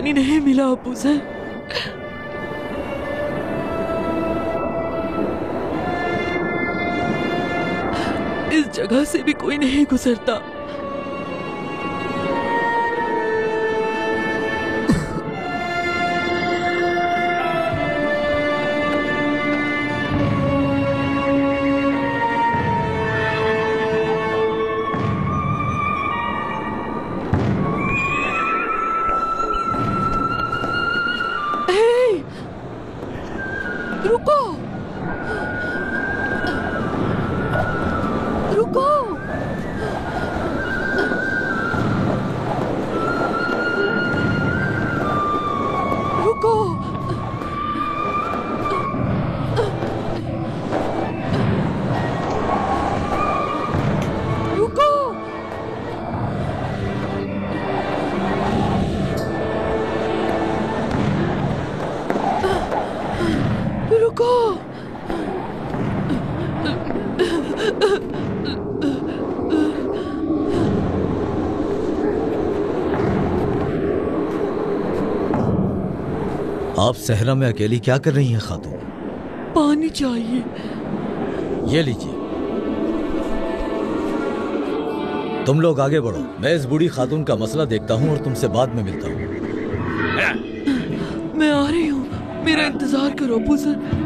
पानी नहीं मिला अबू सर। इस जगह से भी कोई नहीं गुजरता। रुको, रुको। रुको। रुको। रुको। आप सहरा में अकेली क्या कर रही हैं खातून? पानी चाहिए। ये लीजिए। तुम लोग आगे बढ़ो, मैं इस बूढ़ी खातून का मसला देखता हूँ और तुमसे बाद में मिलता हूँ। मैं आ रही हूँ, मेरा इंतजार करो अबू सर।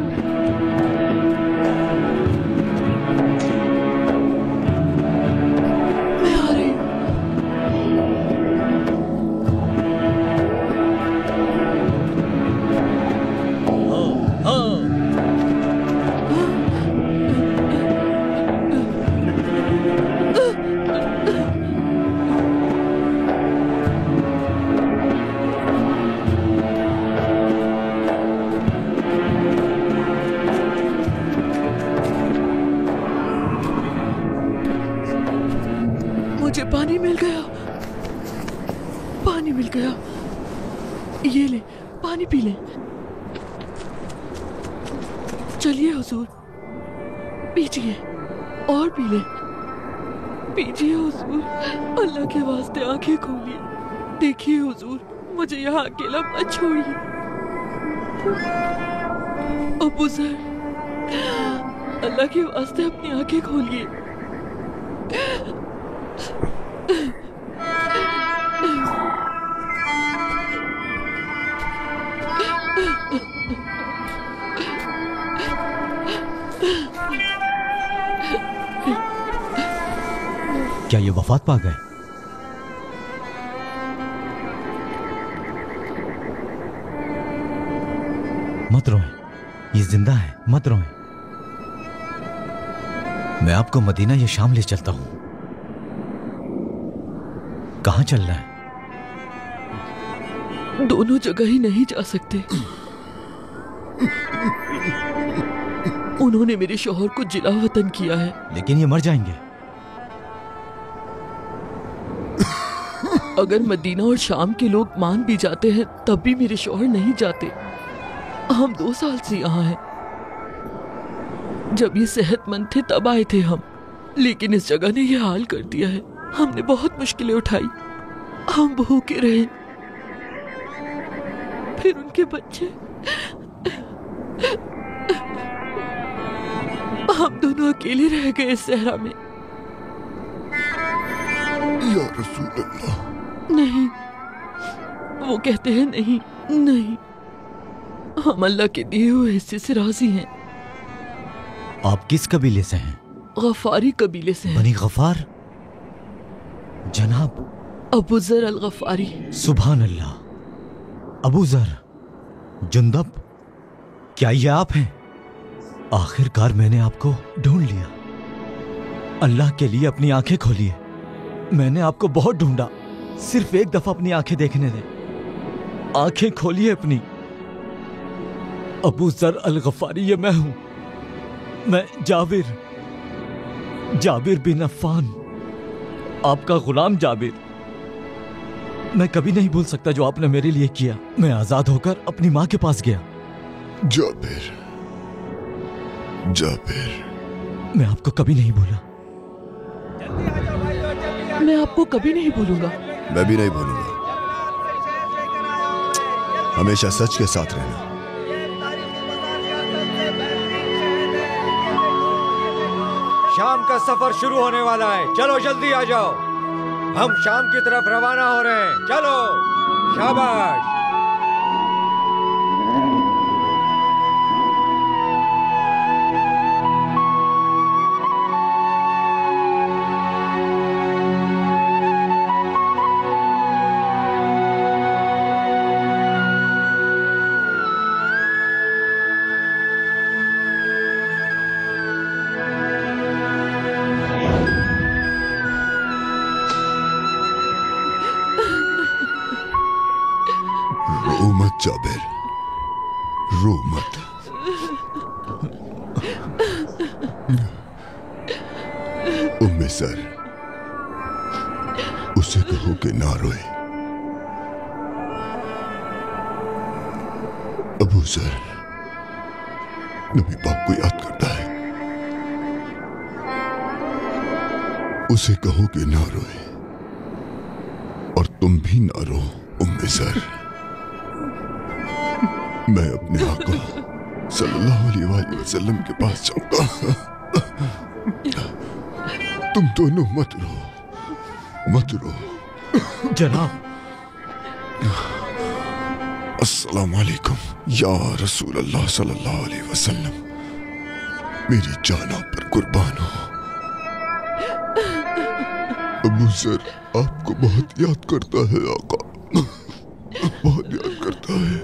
मुझे पानी मिल गया, पानी मिल गया। ये ले, पानी पी ले। चलिए हुजूर, पीजिए और पी ले। पीजिए हुजूर, अल्लाह के वास्ते आंखें खोलिए। देखिए हुजूर, मुझे यहाँ अकेला मत छोड़िए। अबू सर, अल्लाह के वास्ते अपनी आंखें खोलिए। क्या ये वफात पा गए? मत रोएं, ये जिंदा है, मत रोएं। मैं आपको मदीना ये शाम ले चलता हूं। कहां चल रहा है? दोनों जगह ही नहीं जा सकते। उन्होंने मेरे शौहर को जिला वतन किया है। लेकिन ये मर जाएंगे। अगर मदीना और शाम के लोग मान भी जाते हैं तब भी मेरे शौहर नहीं जाते। हम 2 साल से यहाँ हैं। जब ये सेहतमंद थे तब आए थे हम, लेकिन इस जगह ने ये हाल कर दिया है। हमने बहुत मुश्किलें उठाई, हम भूखे रहे, फिर उनके बच्चे, हम दोनों अकेले रह गए इस सहरा में। या रसूल अल्लाह। नहीं, वो कहते हैं नहीं, नहीं, हम अल्लाह के दिए हुए हिस्से से राजी हैं। आप किस कबीले से हैं? गफारी कबीले से हैं। बनी गफार? जनाब अबू जर अल गफारी। सुभान अल्लाह। अबू जर, जुंदब, क्या ये आप हैं? आखिरकार मैंने आपको ढूंढ लिया। अल्लाह के लिए अपनी आंखें खोलिए। मैंने आपको बहुत ढूंढा, सिर्फ एक दफा अपनी आंखें देखने दें। आंखें खोलिए अपनी। अबू जर अल गफारी, ये मैं हूं। मैं जाबिर बिन अफ़्फ़ान, आपका गुलाम जाबिर। मैं कभी नहीं भूल सकता जो आपने मेरे लिए किया। मैं आजाद होकर अपनी माँ के पास गया। जाबिर, जाबिर, मैं आपको कभी नहीं भूला। मैं आपको कभी नहीं भूलूंगा। मैं भी नहीं भूलूंगा। हमेशा सच के साथ रहना। शाम का सफर शुरू होने वाला है, चलो जल्दी आ जाओ। हम शाम की तरफ रवाना हो रहे हैं, चलो। शाबाश। रो मत जाबिर, रो मत। उम्मे सर, उसे कहो कि ना रोए। अबू सर नबी पाक को याद करता है, उसे कहो कि ना रोए। और तुम भी ना रो उम्मे सर। मैं अपने आका सल्लल्लाहु अलैहि वसल्लम के पास जाऊंगा। तुम दोनों मत रो, मत रो। जनाब। अस्सलाम वालेकुम या रसूल अल्लाह सल्लल्लाहु अलैहि वसल्लम। मेरी जान आप पर कुर्बान हो। अबू सर आपको बहुत याद करता है आका, बहुत याद करता है।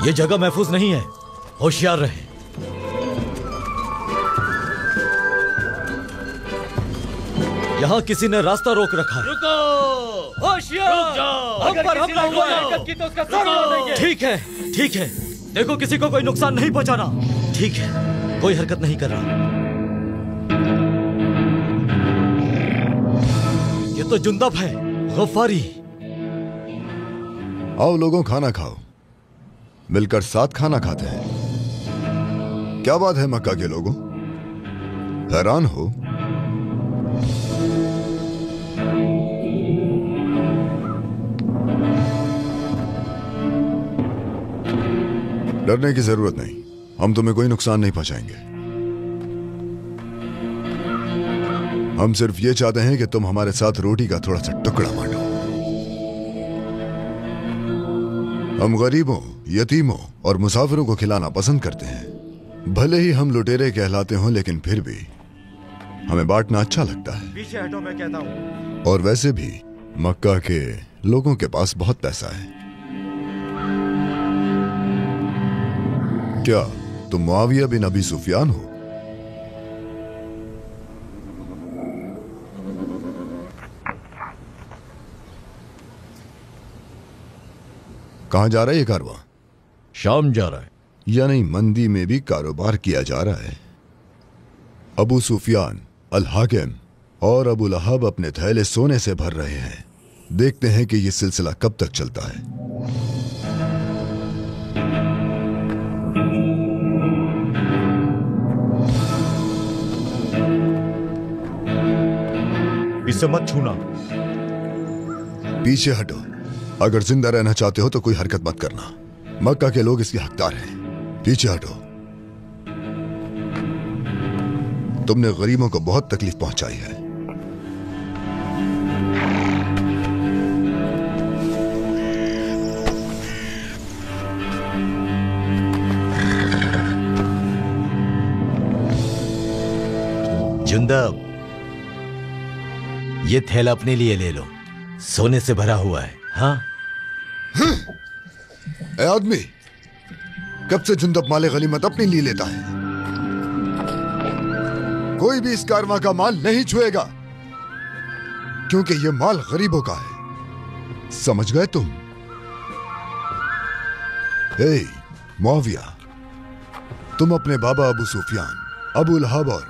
ये जगह महफूज नहीं है, होशियार रहे। यहाँ किसी ने रास्ता रोक रखा है। रुको, होशियार, रुक जाओ। हम पर हमला हुआ है तो उसका सर उड़ा देंगे। ठीक है, ठीक है। देखो किसी को कोई नुकसान नहीं पहुंचाना। ठीक है, कोई हरकत नहीं कर रहा। ये तो जुंदब है, गफ्फारी। आओ लोगों, खाना खाओ। मिलकर साथ खाना खाते हैं। क्या बात है मक्का के लोगों, हैरान हो? डरने की जरूरत नहीं, हम तुम्हें कोई नुकसान नहीं पहुंचाएंगे। हम सिर्फ ये चाहते हैं कि तुम हमारे साथ रोटी का थोड़ा सा टुकड़ा बांटो। हम गरीबों, यतीमों और मुसाफिरों को खिलाना पसंद करते हैं। भले ही हम लुटेरे कहलाते हों, लेकिन फिर भी हमें बांटना अच्छा लगता है। पीछे हटो, मैं कहता हूं। और वैसे भी मक्का के लोगों के पास बहुत पैसा है। क्या तुम मुआविया बिन अबी सुफियान हो? कहां जा रहा है ये कारवां? शाम जा रहा है। यानी मंदी में भी कारोबार किया जा रहा है। अबू सुफियान, अल हाकिम और अबू लहब अपने थैले सोने से भर रहे हैं। देखते हैं कि यह सिलसिला कब तक चलता है। इसे मत छूना। पीछे हटो। अगर जिंदा रहना चाहते हो तो कोई हरकत मत करना। मक्का के लोग इसके हकदार हैं। पीछे हटो। तुमने गरीबों को बहुत तकलीफ पहुंचाई है। जुंदब, ये थैला अपने लिए ले लो, सोने से भरा हुआ है। हाँ? ए आदमी, कब से जुंदब माले गनीमत अपने लिए लेता है? कोई भी इस कारवां का माल नहीं छुएगा, क्योंकि यह माल गरीबों का है। समझ गए तुम? मुआविया, तुम अपने बाबा अबू सुफियान, अबू लहब और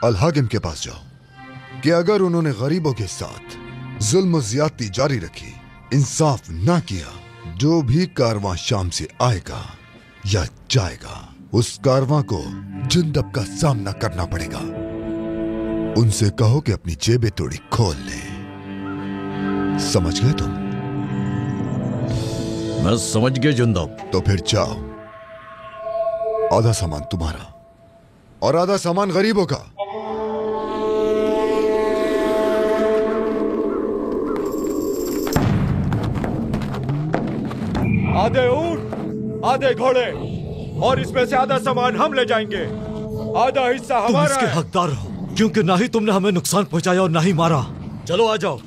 अल हाकिम के पास जाओ कि अगर उन्होंने गरीबों के साथ जुल्म ज्यादती जारी रखी, इंसाफ ना किया, जो भी कारवां शाम से आएगा या जाएगा, उस कारवां को जुंदब का सामना करना पड़ेगा। उनसे कहो कि अपनी जेबें थोड़ी खोल ले। समझ गए तुम? मैं समझ गया जुंदब। तो फिर जाओ, आधा सामान तुम्हारा और आधा सामान गरीबों का। आधे ऊंट, आधे घोड़े और इसमें से आधा सामान हम ले जाएंगे। आधा हिस्सा तुम हमारा इसके है। हकदार हो, क्योंकि ना ही तुमने हमें नुकसान पहुंचाया और ना ही मारा। चलो आ जाओ।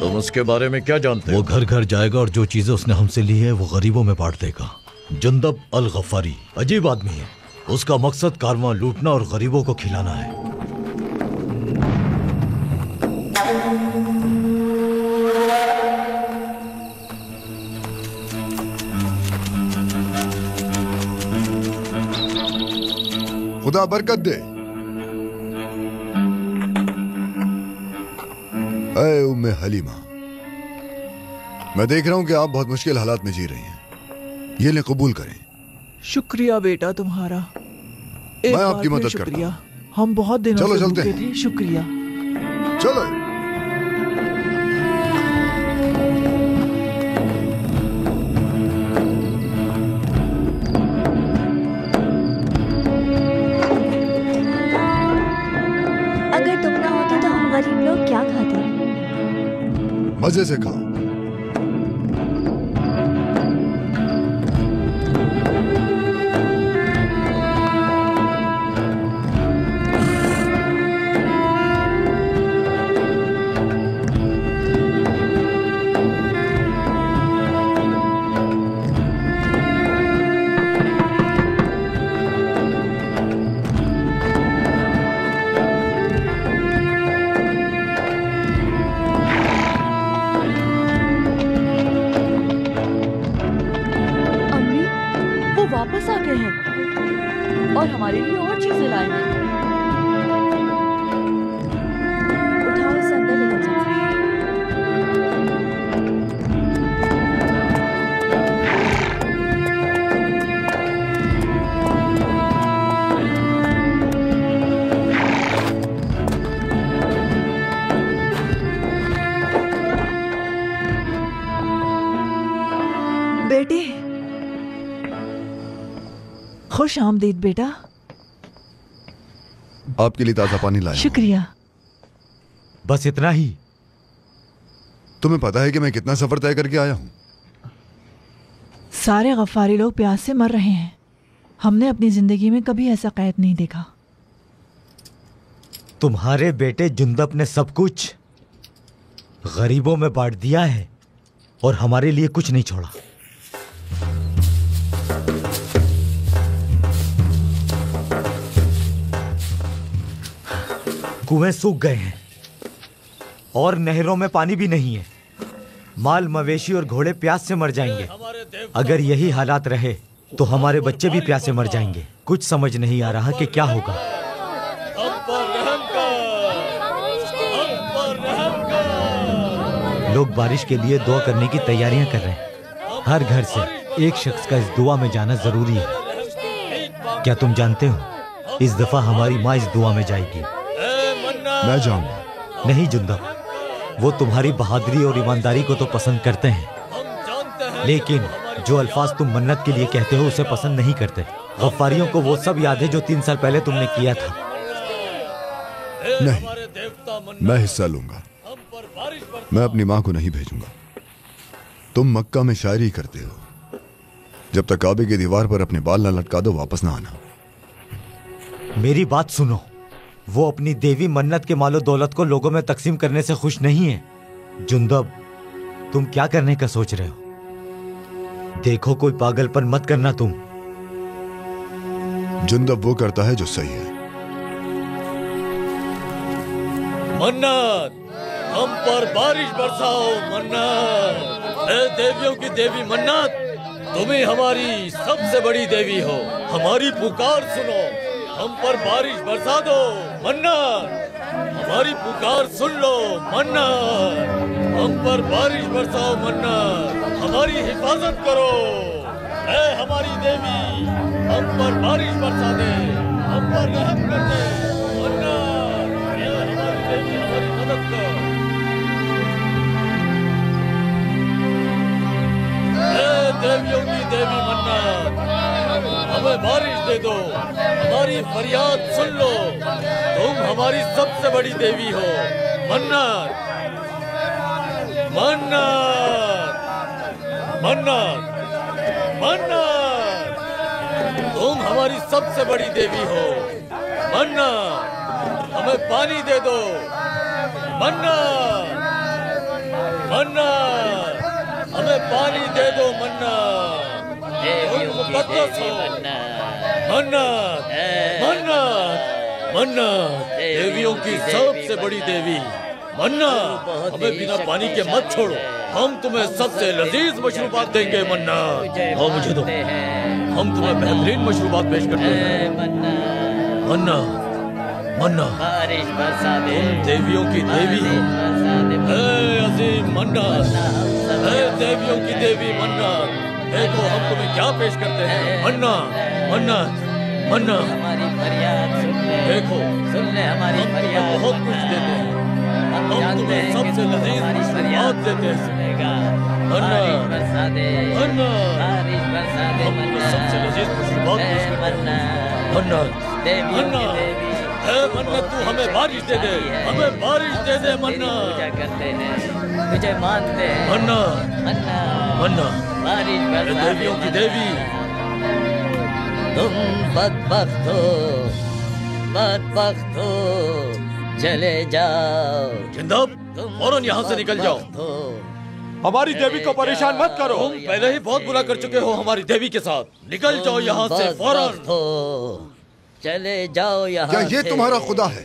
तुम उसके बारे में क्या जानते हो? वो घर घर जाएगा और जो चीजें उसने हमसे ली है वो गरीबों में बांट देगा। जुंदब अल गफ्फारी अजीब आदमी है। उसका मकसद कारवां लूटना और गरीबों को खिलाना है। खुदा बरकत दे। ऐ उम्मे हलीमा, मैं देख रहा हूं कि आप बहुत मुश्किल हालात में जी रही हैं। ये ले, कबूल करें। शुक्रिया बेटा तुम्हारा। मैं आपकी मदद करता शुक्रिया। हम बहुत दिनों चलो, से चलते भूखे हैं। थे। शुक्रिया। चलो। अगर तुम ना होते तो हम गरीब लोग क्या खाते? मजे से खाओ। वापस आ गए हैं और हमारे लिए और चीजें लाए हैं। उठाओ, इसे अंदर लेकर जाओ। बेटे, खुश आमदीद बेटा। आपके लिए ताजा पानी लाया हूं। शुक्रिया। बस इतना ही? तुम्हें पता है कि मैं कितना सफर तय करके आया हूं? सारे गफ्फारी लोग प्यास से मर रहे हैं। हमने अपनी जिंदगी में कभी ऐसा कैद नहीं देखा। तुम्हारे बेटे जुंदब ने सब कुछ गरीबों में बांट दिया है और हमारे लिए कुछ नहीं छोड़ा। कुएं सूख गए हैं और नहरों में पानी भी नहीं है। माल मवेशी और घोड़े प्यास से मर जाएंगे। अगर यही हालात रहे तो हमारे बच्चे भी प्यासे मर जाएंगे। कुछ समझ नहीं आ रहा कि क्या होगा। लोग बारिश के लिए दुआ करने की तैयारियां कर रहे हैं। हर घर से एक शख्स का इस दुआ में जाना जरूरी है। क्या तुम जानते हो, इस दफा हमारी माँ इस दुआ में जाएगी। मैं जाऊंगा। नहीं जुंदब, वो तुम्हारी बहादुरी और ईमानदारी को तो पसंद करते हैं, लेकिन जो अल्फाज तुम मन्नत के लिए कहते हो उसे पसंद नहीं करते। गफ्फारियों को वो सब याद है जो 3 साल पहले तुमने किया था। नहीं, मैं हिस्सा लूंगा। मैं अपनी मां को नहीं भेजूंगा। तुम मक्का में शायरी करते हो। जब तक काबे की दीवार पर अपने बाल न लटका दो, वापस ना आना। मेरी बात सुनो। वो अपनी देवी मन्नत के मालो दौलत को लोगों में तकसीम करने से खुश नहीं है। जुंदब, तुम क्या करने का सोच रहे हो? देखो, कोई पागलपन मत करना तुम। जुंदब वो करता है जो सही है। मन्नत, हम पर बारिश बरसाओ। मन्नत, ए देवियों की देवी मन्नत, तुम ही हमारी सबसे बड़ी देवी हो। हमारी पुकार सुनो। हम पर बारिश बरसा दो मन्नार, हमारी पुकार सुन लो मन्नार, हम पर बारिश बरसाओ मन्नार, हमारी हिफाजत करो। ऐ हमारी देवी, हम पर बारिश बरसा दे, हम पर रहम कर दे मन्नार। ऐ हमारी देवी, हमारी मदद कर। ऐ देवियों की देवी मन्नार, हमें बारिश दे दो, हमारी फरियाद सुन लो। तुम हमारी सबसे बड़ी देवी हो मन्नार, मन्नार, मन्नार, मन्नार। तुम हमारी सबसे बड़ी देवी हो मन्नार, हमें पानी दे दो मन्नार, मन्नार, हमें पानी दे दो मन्नार। मुकद्दस हो मन्नार, मन्नार, मन्नार, देवियों की सबसे बड़ी देवी मन्नार, हमें बिना पानी के मत छोड़ो। हम तुम्हें सबसे लजीज मशरूबात देंगे मन्नार। हाँ मुझे दो, हम तुम्हें बेहतरीन मशरूबात पेश करते हैं मन्नार, मन्नार। बारिश बरसा दे, देवियों की देवी हो अजीम मन्नार, देवियों की देवी मन्नार। देखो हम तुम्हें क्या पेश करते हैं मन्नार, मन्नार, मन्नार। हमारी फरियाद सुन ले, देखो सुन ले हमारी हम तुम्हें फरियाद। बहुत कुछ देते हैं, हम तुम्हें सबसे लजीज मशरूबात देते हैं बारिश बरसा दे, मन्नार, बारिश बरसा दे हम तुम्हें सबसे लजीज मशरूबात पेश करते हैं मन्नार, मन्नार। ऐ मन्नत तू हमें बारिश दे दे, हमें बारिश दे दे मन्नार। पूजा करते हैं, तुझे मानते हैं मन्नार, मन्नार, मन्नार, बारिश बरसा दे देवियों की देवी। तुम बदबख्त हो, बदबख्त हो, चले जाओ जिंदब, फौरन यहाँ से निकल जाओ। हमारी देवी को परेशान मत करो। तुम पहले ही बहुत बुरा कर चुके हो हमारी देवी के साथ। निकल जाओ यहाँ से फौरन। चले जाओ यहाँ क्या ये से। तुम्हारा खुदा है?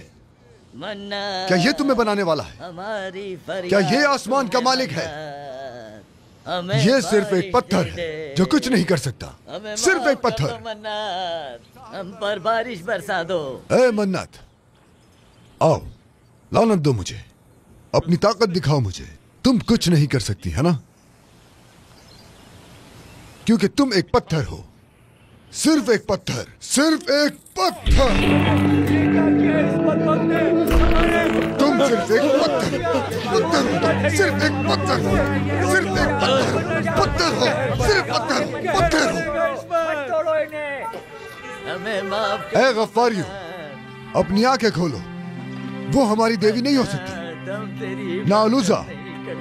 मन्नार, क्या ये तुम्हें बनाने वाला है? हमारी फरियाद क्या ये आसमान का मालिक है? हमें ये सिर्फ एक बारिश पत्थर दे है दे। जो कुछ नहीं कर सकता, हमें सिर्फ माफ एक कर पत्थर। दो मन्नार, हम पर बारिश बरसा दो। ए मन्नत, आओ, लानत दो मुझे, अपनी ताकत दिखाओ मुझे। तुम कुछ नहीं कर सकती है ना, क्योंकि तुम एक पत्थर हो, सिर्फ एक पत्थर, सिर्फ एक पत्थर। तुम सिर्फ एक पत्थर, पत्थर हो तुम, सिर्फ एक पत्थर हो, सिर्फ एक पत्थर, पत्थर हो, सिर्फ पत्थर, पत्थर हो। हमें माफ ए गफ्फारियो, अपनी आंखें खोलो, वो हमारी देवी नहीं हो सकती, तुम तेरी ना अलूजा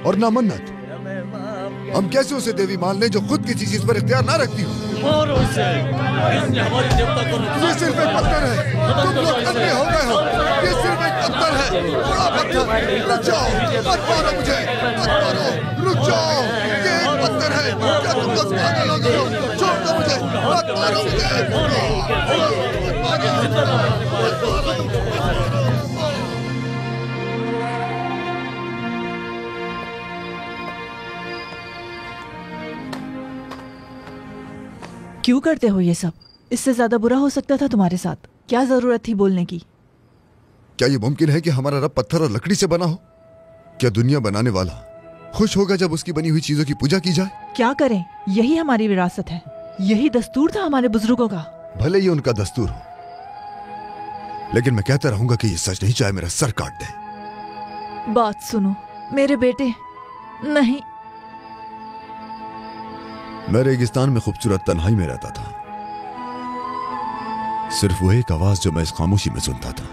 और ना मन्नत। हमें माफ हम कैसे उसे देवी मान लें जो खुद किसी चीज पर इख्तियार ना रखती हो? मारो इसे, इसने हमारी देवता को ये सिर्फ एक पत्थर है, तुम लोग अंधे हो गए हो। ये सिर्फ एक पत्थर है, बड़ा पत्थर। रुक जाओ, मत मारो मुझे, मत मारो, रुक जाओ। ये एक पत्थर है, क्या तुम लोग पागल हो गए हो? छोड़ दो मुझे, मत मारो मुझे। क्यों करते हो ये सब? इससे ज्यादा बुरा हो सकता था तुम्हारे साथ। क्या जरूरत थी बोलने की? क्या ये मुमकिन है कि हमारा रब पत्थर और लकड़ी से बना हो? क्या दुनिया बनाने वाला खुश होगा जब उसकी बनी हुई चीजों की पूजा की जाए? क्या करें, यही हमारी विरासत है, यही दस्तूर था हमारे बुजुर्गों का। भले ही उनका दस्तूर हो, लेकिन मैं कहता रहूंगा कि ये सच नहीं, चाहे मेरा सर काट दे। बात सुनो मेरे बेटे। नहीं, मैं रेगिस्तान में खूबसूरत तन्हाई में रहता था। सिर्फ वो एक आवाज जो मैं इस खामोशी में सुनता था,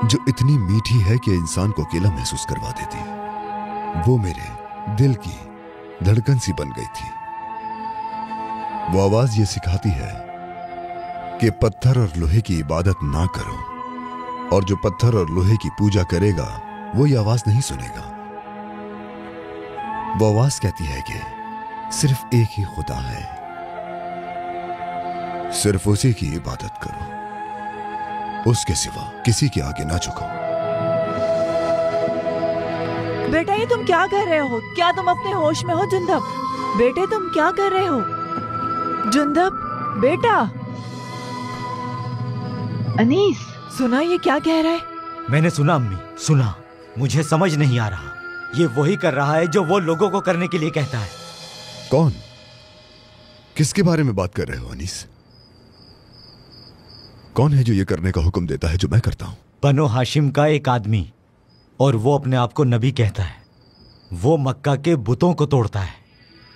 जो इतनी मीठी है कि इंसान को अकेला महसूस करवा देती है। वो मेरे दिल की धड़कन सी बन गई थी। वो आवाज ये सिखाती है कि पत्थर और लोहे की इबादत ना करो, और जो पत्थर और लोहे की पूजा करेगा वो ये आवाज नहीं सुनेगा। वो आवाज कहती है कि सिर्फ एक ही खुदा है, सिर्फ उसी की इबादत करो, उसके सिवा किसी के आगे ना झुको। बेटा ये तुम क्या कर रहे हो? क्या तुम अपने होश में हो जुंदब? बेटे तुम क्या कर रहे हो? जुंदब बेटा, अनीस, सुना ये क्या कह रहा है? मैंने सुना अम्मी, सुना। मुझे समझ नहीं आ रहा। ये वही कर रहा है जो वो लोगों को करने के लिए कहता है। कौन? किसके बारे में बात कर रहे हो अनीस? कौन है जो ये करने का हुक्म देता है जो मैं करता हूं? बनो हाशिम का एक आदमी, और वो अपने आप को नबी कहता है। वो मक्का के बुतों को तोड़ता है।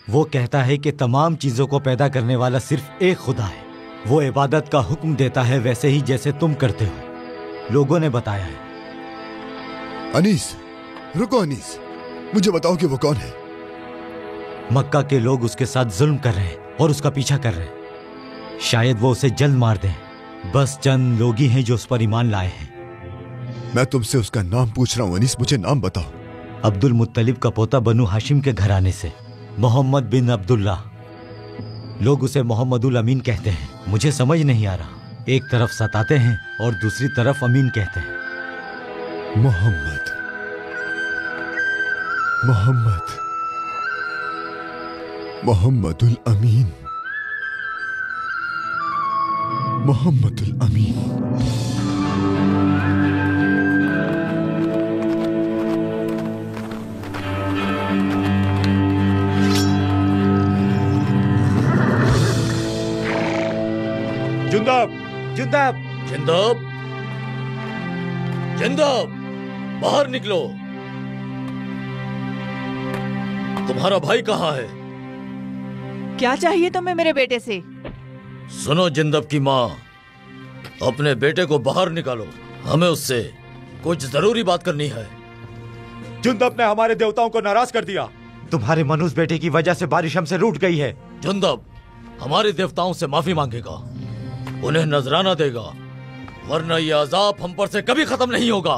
वो कहता है कि तमाम चीजों को पैदा करने वाला सिर्फ एक खुदा है। वो इबादत का हुक्म देता है वैसे ही जैसे तुम करते हो। लोगों ने बताया है। अनीस, रुको अनीस, मुझे बताओ कि वो कौन है? मक्का के लोग उसके साथ जुल्म कर रहे हैं और उसका पीछा कर रहे हैं। शायद वो उसे जल्द मार दें। बस चंद लोग ही हैं जो उस पर ईमान लाए हैं। मैं तुमसे उसका नाम पूछ रहा हूं अनीस, मुझे नाम बताओ। अब्दुल मुत्तलिब का पोता बनु हाशिम के घराने से, मोहम्मद बिन अब्दुल्ला। लोग उसे मोहम्मदुल अमीन कहते हैं। मुझे समझ नहीं आ रहा, एक तरफ सताते हैं और दूसरी तरफ अमीन कहते हैं। मोहम्मद, मोहम्मद, मोहम्मदुल अमीन, मोहम्मदुल अमीन। जुंदब, जुंदब, जिंदब, जिंदब, बाहर निकलो। तुम्हारा भाई कहाँ है? क्या चाहिए तुम्हें मेरे बेटे से? सुनो जिंदब की माँ, अपने बेटे को बाहर निकालो। हमें उससे कुछ जरूरी बात करनी है। जुंदब ने हमारे देवताओं को नाराज कर दिया। तुम्हारे मनुष्य बेटे की वजह से बारिश हमसे रूठ गई है। जुंदब हमारे देवताओं से माफी मांगेगा, उन्हें नजराना देगा, वरना ये अजाब हम पर से कभी खत्म नहीं होगा।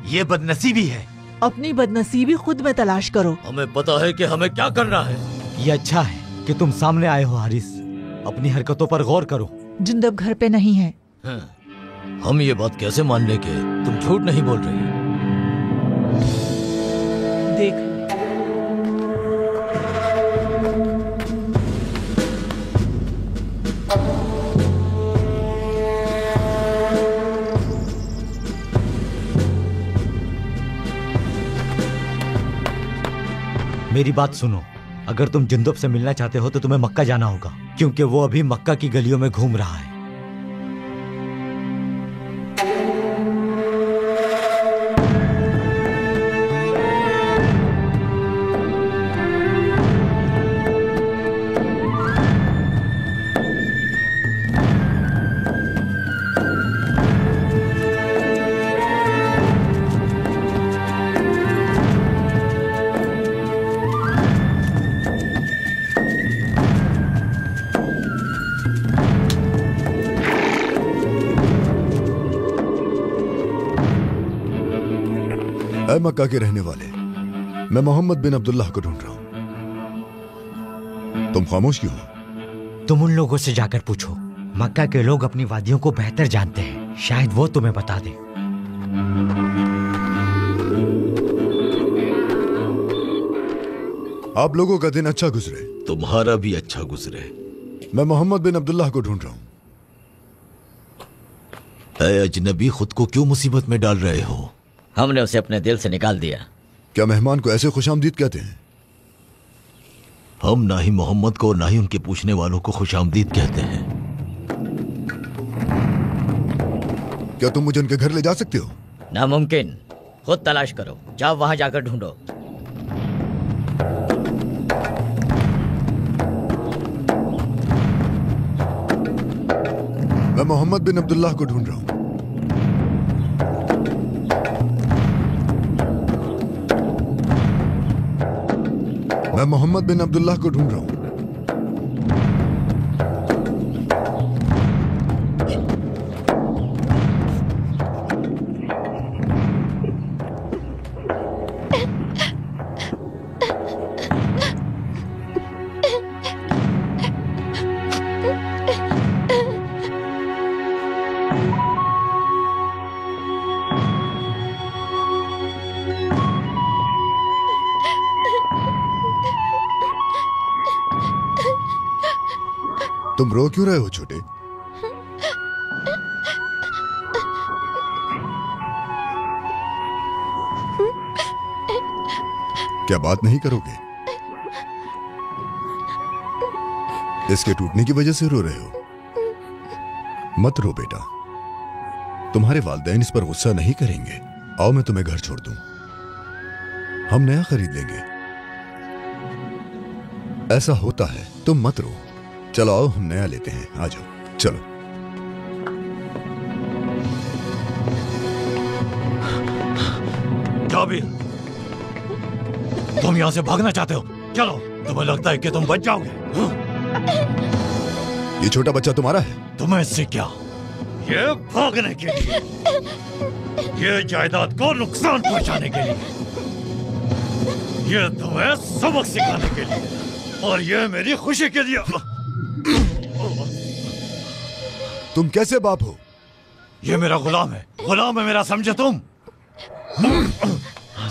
ये बदनसीबी है। अपनी बदनसीबी खुद में तलाश करो। हमें पता है कि हमें क्या करना है। ये अच्छा है कि तुम सामने आए हो हारिस। अपनी हरकतों पर गौर करो। जिंदब घर पे नहीं है। हम ये बात कैसे मान ले कि तुम झूठ नहीं बोल रही? देख, मेरी बात सुनो। अगर तुम जिंदब से मिलना चाहते हो तो तुम्हें मक्का जाना होगा, क्योंकि वो अभी मक्का की गलियों में घूम रहा है। ऐ मक्का के रहने वाले, मैं मोहम्मद बिन अब्दुल्लाह को ढूंढ रहा हूं। तुम खामोश क्यों हो? तुम उन लोगों से जाकर पूछो। मक्का के लोग अपनी वादियों को बेहतर जानते हैं, शायद वो तुम्हें बता दे। आप लोगों का दिन अच्छा गुजरे। तुम्हारा भी अच्छा गुजरे। मैं मोहम्मद बिन अब्दुल्लाह को ढूंढ रहा हूं। ऐ अजनबी, खुद को क्यों मुसीबत में डाल रहे हो? हमने उसे अपने दिल से निकाल दिया। क्या मेहमान को ऐसे खुशामदीद कहते हैं? हम ना ही मोहम्मद को और ना ही उनके पूछने वालों को खुशामदीद कहते हैं। क्या तुम मुझे उनके घर ले जा सकते हो? नामुमकिन। खुद तलाश करो, जाओ वहां जाकर ढूंढो। मैं मोहम्मद बिन अब्दुल्लाह को ढूंढ रहा हूं। मैं मोहम्मद बिन अब्दुल्लाह को ढूंढ रहा हूं। तुम रो क्यों रहे हो छोटे? क्या बात नहीं करोगे? इसके टूटने की वजह से रो रहे हो? मत रो बेटा, तुम्हारे वालिदैन इस पर गुस्सा नहीं करेंगे। आओ मैं तुम्हें घर छोड़ दूं, हम नया खरीद लेंगे। ऐसा होता है, तुम मत रो। चलो आओ हम नया लेते हैं, आ जाओ चलो। जाबिर, तुम यहां से भागना चाहते हो? चलो, तुम्हें लगता है कि तुम बच जाओगे? ये छोटा बच्चा तुम्हारा है? तुम्हें इससे क्या? ये भागने के लिए, ये जायदाद को नुकसान पहुंचाने के लिए, ये तुम्हें सबक सिखाने के लिए, और ये मेरी खुशी के लिए। तुम कैसे बाप हो? ये मेरा गुलाम है, गुलाम है मेरा, समझे तुम?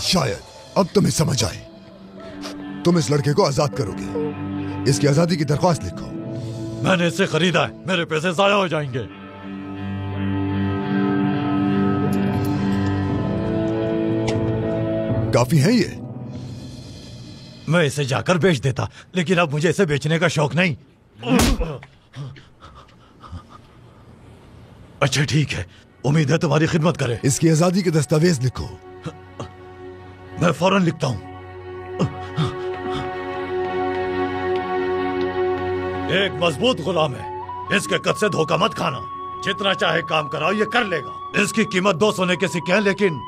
शायद अब तुम्हें समझ आए। तुम इस लड़के को आजाद करोगे, इसकी आजादी की दरख्वास्त लिखो। मैंने इसे खरीदा है, मेरे पैसे जाया हो जाएंगे। काफी है ये? मैं इसे जाकर बेच देता, लेकिन अब मुझे इसे बेचने का शौक नहीं। अच्छा ठीक है, उम्मीद है तुम्हारी खिदमत करे। इसकी आजादी के दस्तावेज लिखो। मैं फौरन लिखता हूं। एक मजबूत गुलाम है, इसके कद से धोखा मत खाना। जितना चाहे काम कराओ, ये कर लेगा। इसकी कीमत 2 सोने के सिक्के हैं, लेकिन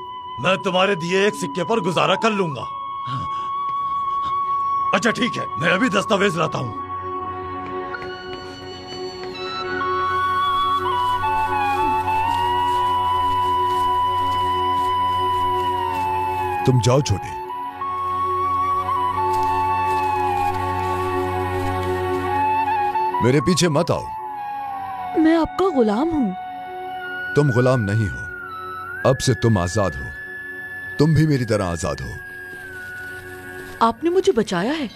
मैं तुम्हारे दिए 1 सिक्के पर गुजारा कर लूंगा। अच्छा ठीक है, मैं अभी दस्तावेज लाता हूं। तुम जाओ छोटे। मेरे पीछे मत आओ। मैं आपका गुलाम हूँ। तुम गुलाम नहीं हो, अब से तुम आजाद हो। तुम भी मेरी तरह आजाद हो। आपने मुझे बचाया है,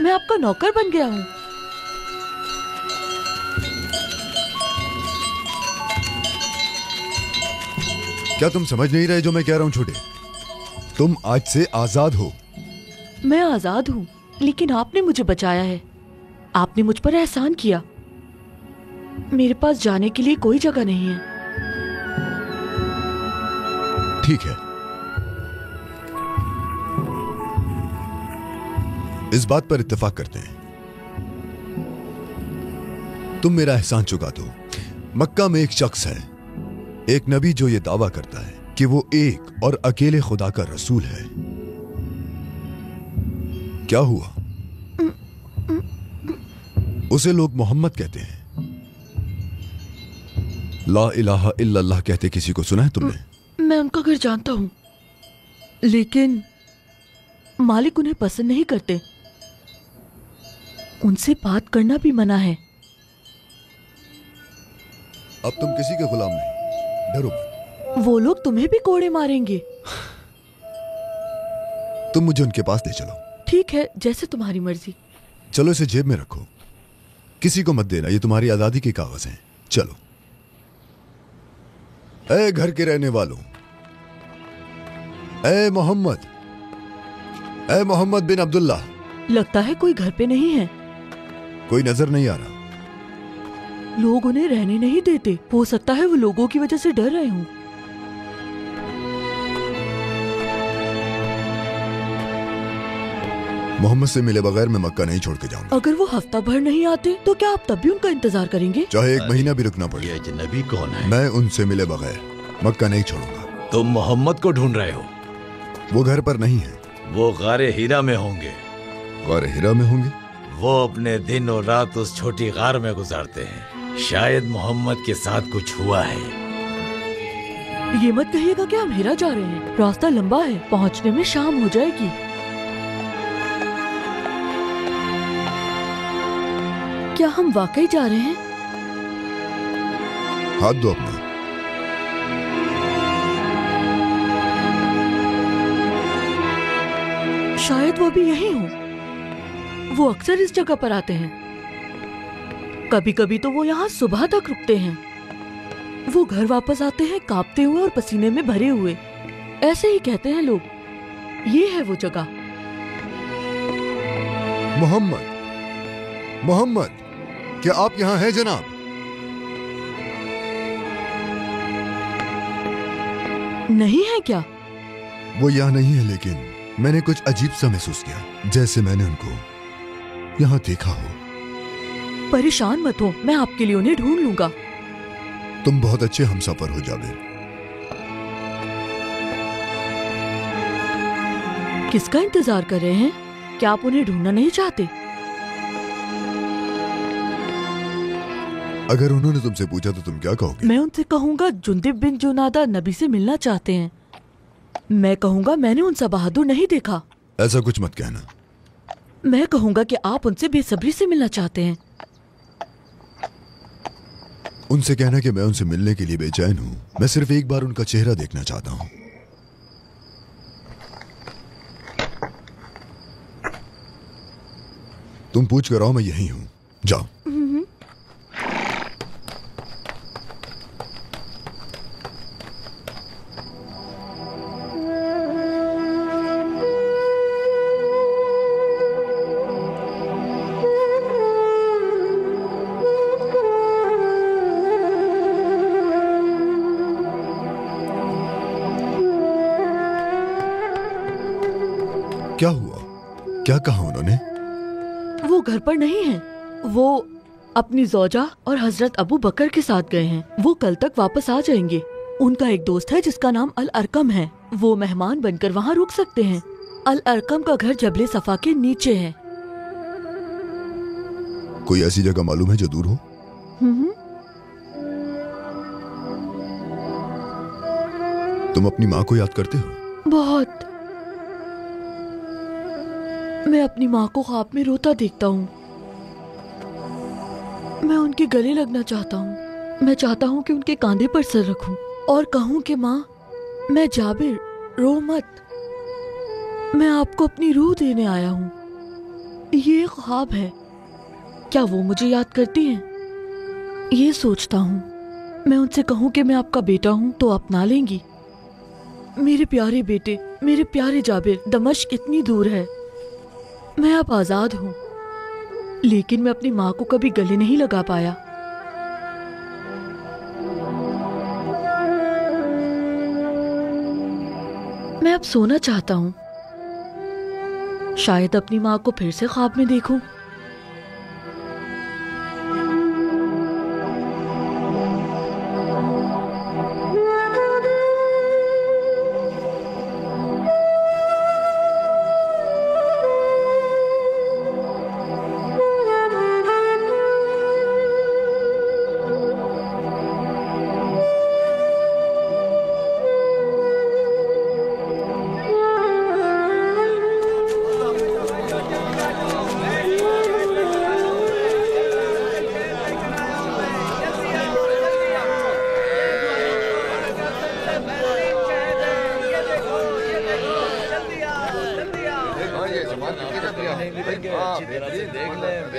मैं आपका नौकर बन गया हूँ। क्या तुम समझ नहीं रहे जो मैं कह रहा हूं छोटे? तुम आज से आजाद हो। मैं आजाद हूँ, लेकिन आपने मुझे बचाया है। आपने मुझ पर एहसान किया। मेरे पास जाने के लिए कोई जगह नहीं है। ठीक है, इस बात पर इत्तेफाक करते हैं। तुम मेरा एहसान चुका दो। मक्का में एक शख्स है, एक नबी, जो ये दावा करता है कि वो एक और अकेले खुदा का रसूल है। क्या हुआ? उसे लोग मोहम्मद कहते हैं। ला इलाहा इल्लल्लाह कहते किसी को सुना है तुमने? मैं उनका घर जानता हूँ, लेकिन मालिक उन्हें पसंद नहीं करते। उनसे बात करना भी मना है। अब तुम किसी के गुलाम नहीं, डरो मत। वो लोग तुम्हें भी कोड़े मारेंगे। तुम मुझे उनके पास ले चलो। ठीक है, जैसे तुम्हारी मर्जी। चलो इसे जेब में रखो, किसी को मत देना, ये तुम्हारी आजादी के कागज हैं। चलो। ए घर के रहने वालों, ए मोहम्मद बिन अब्दुल्ला। लगता है कोई घर पे नहीं है। कोई नजर नहीं आ रहा। लोग उन्हें रहने नहीं देते। हो सकता है वो लोगों की वजह से डर रहे हों। मोहम्मद से मिले बगैर मैं मक्का नहीं छोड़ के जाऊंगा। अगर वो हफ्ता भर नहीं आते तो क्या आप तब भी उनका इंतजार करेंगे? चाहे 1 महीना भी रुकना पड़े। ये अजनबी कौन है? मैं उनसे मिले बगैर मक्का नहीं छोड़ूंगा। तुम मोहम्मद को ढूंढ रहे हो? वो घर पर नहीं है। वो गारे हीरा में होंगे। गारे हीरा में होंगे? वो अपने दिन और रात उस छोटी गार में गुजारते हैं। शायद मोहम्मद के साथ कुछ हुआ है। ये मत कहिएगा कि हम हीरा जा रहे हैं। रास्ता लंबा है, पहुंचने में शाम हो जाएगी। क्या हम वाकई जा रहे हैं? हाथ दो अपना। शायद वो भी यही हो। वो अक्सर इस जगह पर आते हैं। कभी कभी तो वो यहाँ सुबह तक रुकते हैं। वो घर वापस आते हैं कांपते हुए और पसीने में भरे हुए। ऐसे ही कहते हैं लोग। ये है वो जगह। मोहम्मद, मोहम्मद, क्या आप यहां हैं जनाब? नहीं है क्या? वो यहाँ नहीं है, लेकिन मैंने कुछ अजीब सा महसूस किया, जैसे मैंने उनको यहाँ देखा हो। परेशान मत हो, मैं आपके लिए उन्हें ढूंढ लूंगा। तुम बहुत अच्छे हमसफर हो जाबिर। किसका इंतजार कर रहे हैं? क्या आप उन्हें ढूंढना नहीं चाहते? अगर उन्होंने तुमसे पूछा तो तुम क्या कहोगे? मैं उनसे कहूंगा जुंदिब बिन जुनादा नबी से मिलना चाहते हैं। मैं कहूंगा मैंने उनसा बहादुर नहीं देखा। ऐसा कुछ मत कहना। मैं कहूंगा कि आप उनसे बेसब्री से मिलना चाहते हैं। उनसे कहना कि मैं उनसे मिलने के लिए बेचैन हूं। मैं सिर्फ एक बार उनका चेहरा देखना चाहता हूं। तुम पूछ कर आओ, मैं यही हूं। जाओ। क्या हुआ? क्या कहा उन्होंने? वो घर पर नहीं है। वो अपनी जोजा और हजरत अबू बकर के साथ गए हैं। वो कल तक वापस आ जाएंगे। उनका एक दोस्त है जिसका नाम अल अरकम है। वो मेहमान बनकर वहाँ रुक सकते हैं। अल अरकम का घर जबले सफा के नीचे है। कोई ऐसी जगह मालूम है जो दूर हो? तुम अपनी माँ को याद करते हो? बहुत। मैं अपनी माँ को ख्वाब में रोता देखता हूँ। मैं उनके गले लगना चाहता हूँ। मैं चाहता हूँ कि उनके कांधे पर सर रखूं और कहूँ कि माँ, मैं जाबिर, रो मत। मैं आपको अपनी रूह देने आया हूँ। ये ख्वाब है। क्या वो मुझे याद करती हैं? ये सोचता हूँ। मैं उनसे कहूँ कि मैं आपका बेटा हूँ तो अपना लेंगी। मेरे प्यारे बेटे, मेरे प्यारे जाबिर, दमिश्क इतनी दूर है। मैं अब आजाद हूँ, लेकिन मैं अपनी माँ को कभी गले नहीं लगा पाया। मैं अब सोना चाहता हूँ। शायद अपनी माँ को फिर से ख्वाब में देखूं।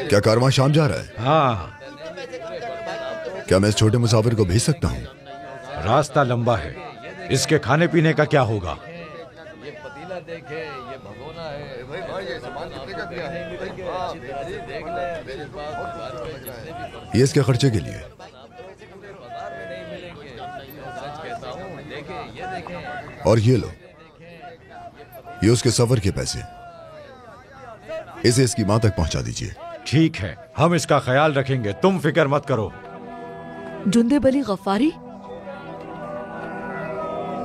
क्या कारवां शाम जा रहा है? हाँ। क्या मैं इस छोटे मुसाफिर को भेज सकता हूँ? रास्ता लंबा है। इसके खाने पीने का क्या होगा? ये पतीला देखे, ये भगोना है। ये सामान ये इसके खर्चे के लिए। और ये लो, ये उसके सफर के पैसे। इसे इसकी मां तक पहुंचा दीजिए। ठीक है, हम इसका ख्याल रखेंगे, तुम फिक्र मत करो। जुंदे बली गफ्फारी,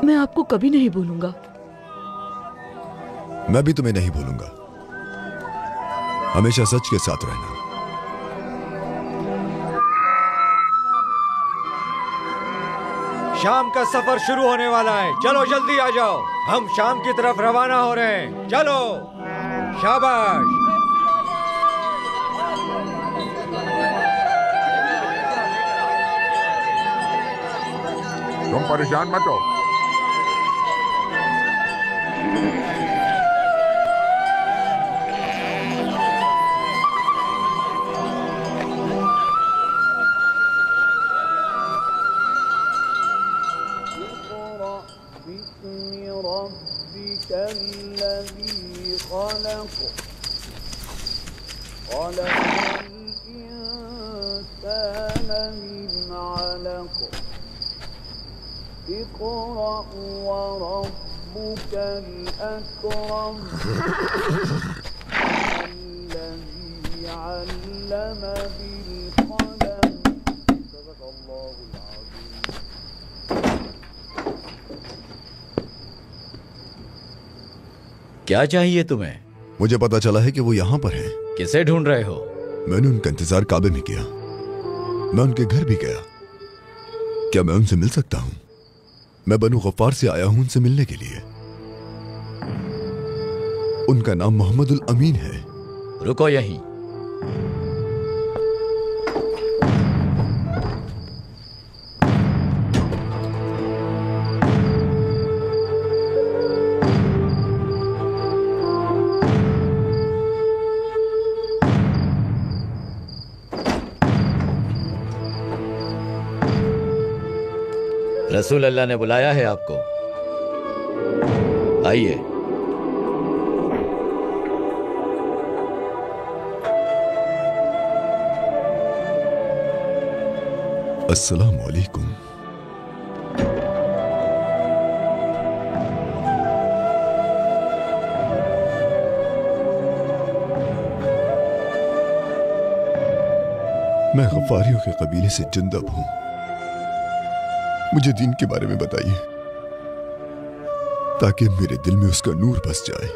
मैं आपको कभी नहीं भूलूंगा। मैं भी तुम्हें नहीं भूलूंगा। हमेशा सच के साथ रहना। शाम का सफर शुरू होने वाला है। चलो जल्दी आ जाओ, हम शाम की तरफ रवाना हो रहे हैं। चलो, शाबाश। तुम परेशान मत हो। क्या चाहिए तुम्हें? मुझे पता चला है कि वो यहां पर हैं। किसे ढूंढ रहे हो? मैंने उनका इंतजार काबे में किया, मैं उनके घर भी गया। क्या मैं उनसे मिल सकता हूं? मैं बनु गफ्फार से आया हूं उनसे मिलने के लिए। उनका नाम मोहम्मदुल अमीन है। रुको यहीं। रसूल अल्लाह ने बुलाया है आपको, आइए। अस्सलाम वालेकुम। मैं गफ्फारियों के कबीले से जुंदब हूं। मुझे दीन के बारे में बताइए ताकि मेरे दिल में उसका नूर बस जाए।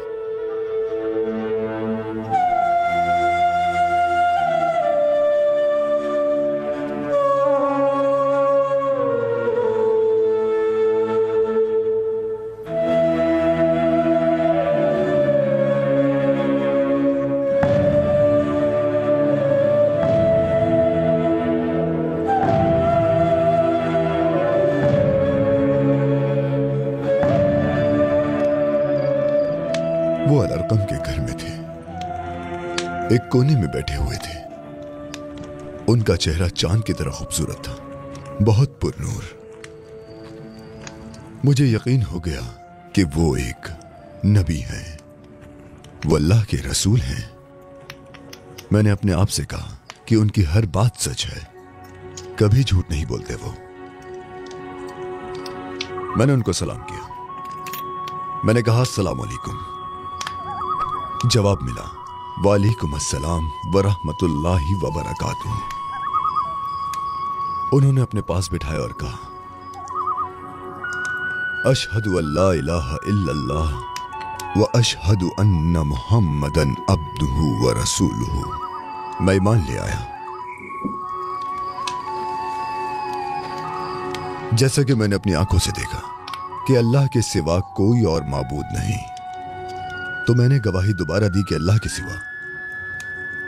वो अलरकम के घर में थे, एक कोने में बैठे हुए थे। उनका चेहरा चांद की तरह खूबसूरत था, बहुत पुरनूर। मुझे यकीन हो गया कि वो एक नबी हैं, वो अल्लाह के रसूल हैं। मैंने अपने आप से कहा कि उनकी हर बात सच है, कभी झूठ नहीं बोलते वो। मैंने उनको सलाम किया। मैंने कहा अस्सलाम वालेकुम। जवाब मिला वालेकुम अस्सलाम व रहमतुल्लाहि व बरकातुहू। उन्होंने अपने पास बिठाया और कहा अशहदु अल्ला इलाहा इल्लल्लाह व अशहदु अन्ना मुहम्मदन अब्दुहु व रसूलुहु। मैं ईमान ले आया। जैसा कि मैंने अपनी आंखों से देखा कि अल्लाह के सिवा कोई और माबूद नहीं, तो मैंने गवाही दोबारा दी कि अल्लाह के सिवा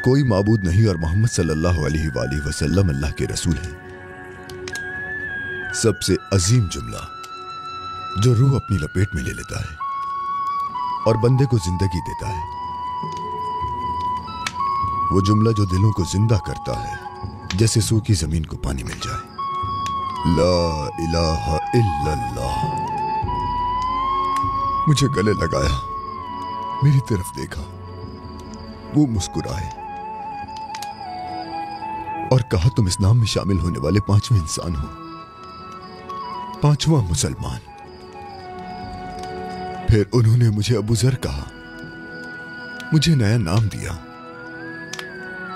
कोई माबूद नहीं और मोहम्मद सल्लल्लाहु अलैहि वसल्लम अल्लाह के रसूल हैं। सबसे अजीम जुमला जो रूह अपनी लपेट में ले लेता है और बंदे को जिंदगी देता है, वो जुमला जो दिलों को जिंदा करता है जैसे सूखी जमीन को पानी मिल जाए। ला इलाहा इल्लल्लाह। मुझे गले लगाया, मेरी तरफ देखा, वो मुस्कुराए और कहा तुम इस नाम में शामिल होने वाले 5वें इंसान हो, 5वां मुसलमान। फिर उन्होंने मुझे अबू जर कहा, मुझे नया नाम दिया,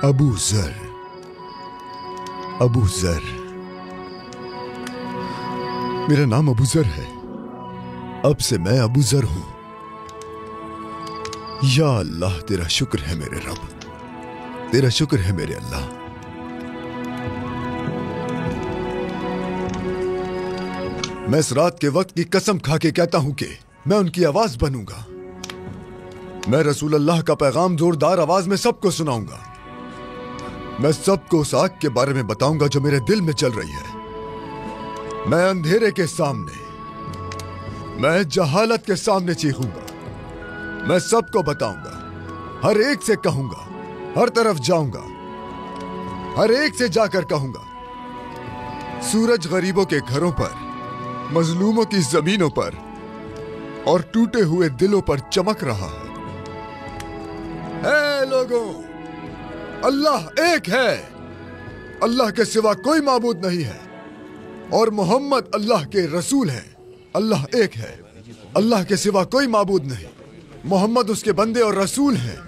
अबू जर। अबू जर, मेरा नाम अबू जर है, अब से मैं अबू जर हूं। या अल्लाह, तेरा शुक्र है मेरे रब, तेरा शुक्र है मेरे अल्लाह। मैं इस रात के वक्त की कसम खा के कहता हूं कि मैं उनकी आवाज बनूंगा। मैं रसूल अल्लाह का पैगाम जोरदार आवाज में सबको सुनाऊंगा। मैं सबको उस आग के बारे में बताऊंगा जो मेरे दिल में चल रही है। मैं अंधेरे के सामने, मैं जहालत के सामने चीखूंगा। मैं सबको बताऊंगा, हर एक से कहूंगा, हर तरफ जाऊंगा, हर एक से जाकर कहूंगा सूरज गरीबों के घरों पर, मजलूमों की जमीनों पर और टूटे हुए दिलों पर चमक रहा है। लोगों, अल्लाह एक है, अल्लाह के सिवा कोई माबूद नहीं है और मोहम्मद अल्लाह के रसूल हैं। अल्लाह एक है, अल्लाह के सिवा कोई माबूद नहीं, मोहम्मद उसके बंदे और रसूल हैं।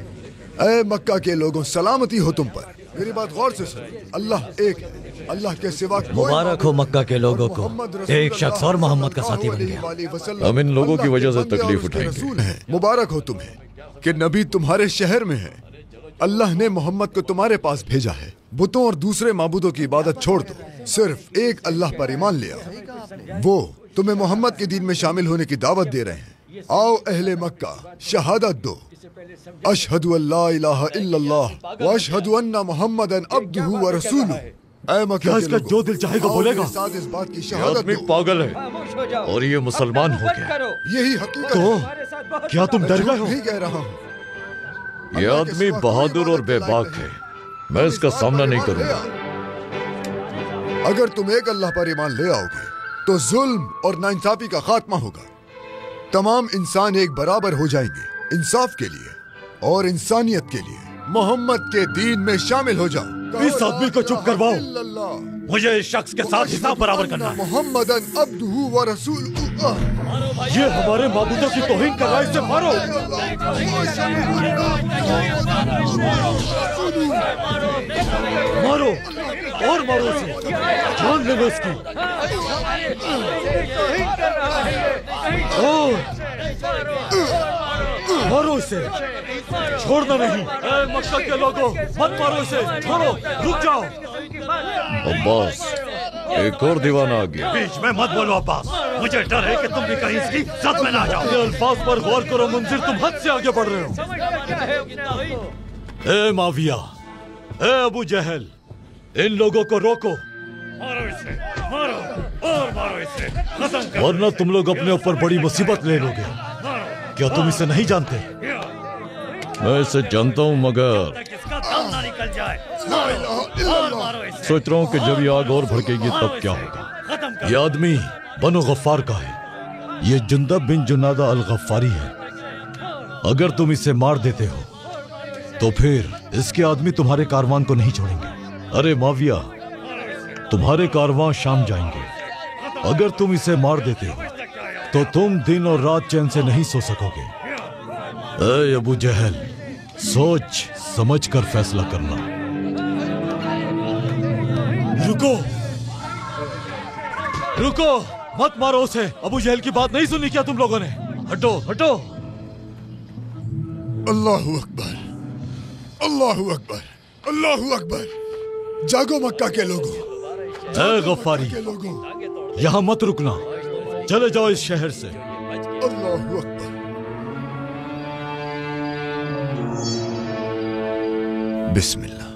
ऐ मक्का के लोगों, सलामती हो तुम पर। मेरी बात गौर से सुनो, अल्लाह एक है, अल्लाह के सिवा कोई मुबारक हो मक्का के लोगों को, एक शख्स और मोहम्मद का साथी बन गया। हम इन लोगों की वजह से तकलीफ उठाएंगे। मुबारक हो तुम्हें कि नबी तुम्हारे शहर में है। अल्लाह ने मोहम्मद को तुम्हारे पास भेजा है। बुतों और दूसरे माबूदों की इबादत छोड़ दो, सिर्फ एक अल्लाह पर ईमान ले आओ। वो तुम्हें मोहम्मद के दीन में शामिल होने की दावत दे रहे हैं। आओ अहले मक्का, शहादत दो, अशहदु अल्ला इलाहा इल्लल्लाह व अशहदु अन्ना मुहम्मदन अब्दुहु व रसूलुहु। ऐ मक्का के लोगों, जो दिल चाहेगा बोलेगा। साथ इस बात की ये शहादत आदमी दो। पागल है और ये मुसलमान हो गया। यही हकीकत तो है। क्या तुम डर गए हो? नहीं कह रहा हूँ। ये आदमी बहादुर और बेबाक है, मैं इसका सामना नहीं करूंगा। अगर तुम एक अल्लाह पर ईमान ले आओगे तो जुल्म और नाइंसाफी का खात्मा होगा। तमाम इंसान एक बराबर हो जाएंगे इंसाफ के लिए और इंसानियत के लिए। मोहम्मद के दीन में शामिल हो जाओ। इस आदमी को चुप करवाओ। मुझे इस शख्स के साथ हिसाब बराबर करना है। मोहम्मदन अब्दुहु व रसूलुहु। ये हमारे माबूदों की तौहीन कर रहा है, इसे मारो। मारो और मारो इसे, जान ले लो इसकी। मारो इसे, छोड़ना नहीं। मक्का के लोगों, मत मारो इसे, छोड़ो, रुक जाओ। अब्बास, एक और दीवाना आ गया। बीच में मत बोलो अब्बास, मुझे डर है कि तुम भी कहीं इसकी साथ में ना जाओ। ये अल्फाज पर गौर करो मुंजिर, तुम हद से आगे बढ़ रहे हो। ए माविया, ए अबू जहल, इन लोगों को रोको। मारो इसे, मारो और मारो इसे, खत्म करो, वरना तुम लोग अपने ऊपर बड़ी मुसीबत ले लोगे। क्या तुम इसे नहीं जानते? मैं इसे जानता हूँ, मगर सोच रहा हूँ कि जब ये आग और भड़केगी तब क्या होगा। ये आदमी बनो गफ्फार का है, ये जुंदब बिन जुनादा अल गफ्फारी है। अगर तुम इसे मार देते हो तो फिर इसके आदमी तुम्हारे कारवान को नहीं छोड़ेंगे। अरे माविया, तुम्हारे कारवां शाम जाएंगे। अगर तुम इसे मार देते हो तो तुम दिन और रात चैन से नहीं सो सकोगे। ऐ अबू जहल, सोच समझ कर फैसला करना। रुको, रुको, मत मारो उसे। अबू जहल की बात नहीं सुनी क्या तुम लोगों ने? हटो, हटो। अल्लाहु अकबर, अल्लाहु अकबर, अल्लाहु अकबर। जागो मक्का के लोगों। ऐ गफ्फारी, यहाँ मत रुकना, चले जाओ इस शहर से। अल्लाहु अकबर। बिस्मिल्लाह।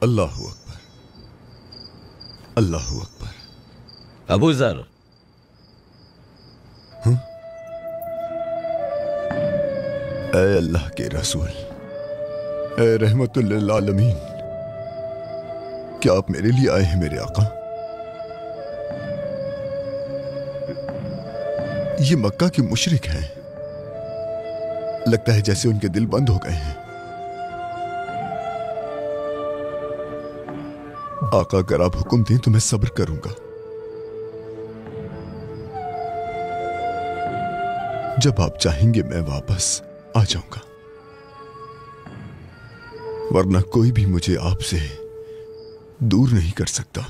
अल्लाहु अकबर, अल्लाहु अकबर। अबू जर, ऐ अल्लाह के रसूल, ऐ रहमतुल लिल आलमीन, क्या आप मेरे लिए आए हैं मेरे आका? ये मक्का के मुशरिक हैं। लगता है जैसे उनके दिल बंद हो गए हैं। आका, अगर आप हुक्म दें तो मैं सब्र करूंगा। जब आप चाहेंगे मैं वापस आ जाऊंगा, वरना कोई भी मुझे आपसे दूर नहीं कर सकता।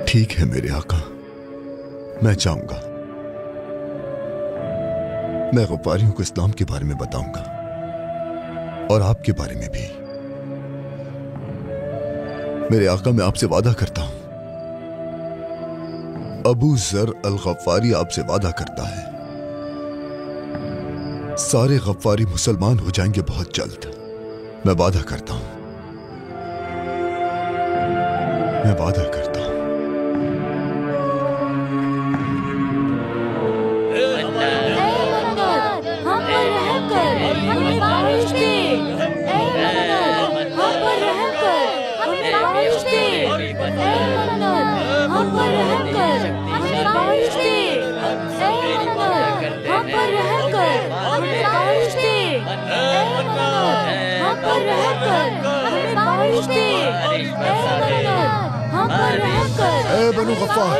ठीक है मेरे आका, मैं जाऊंगा। मैं गफ्फारियों को इस्लाम के बारे में बताऊंगा और आपके बारे में भी। मेरे आका, मैं आपसे वादा करता हूं, अबू जर अल गफ्फारी आपसे वादा करता है, सारे गफ्फारी मुसलमान हो जाएंगे बहुत जल्द। मैं वादा करता हूं, मैं वादा करता हूं। ए बनु गफ्फार,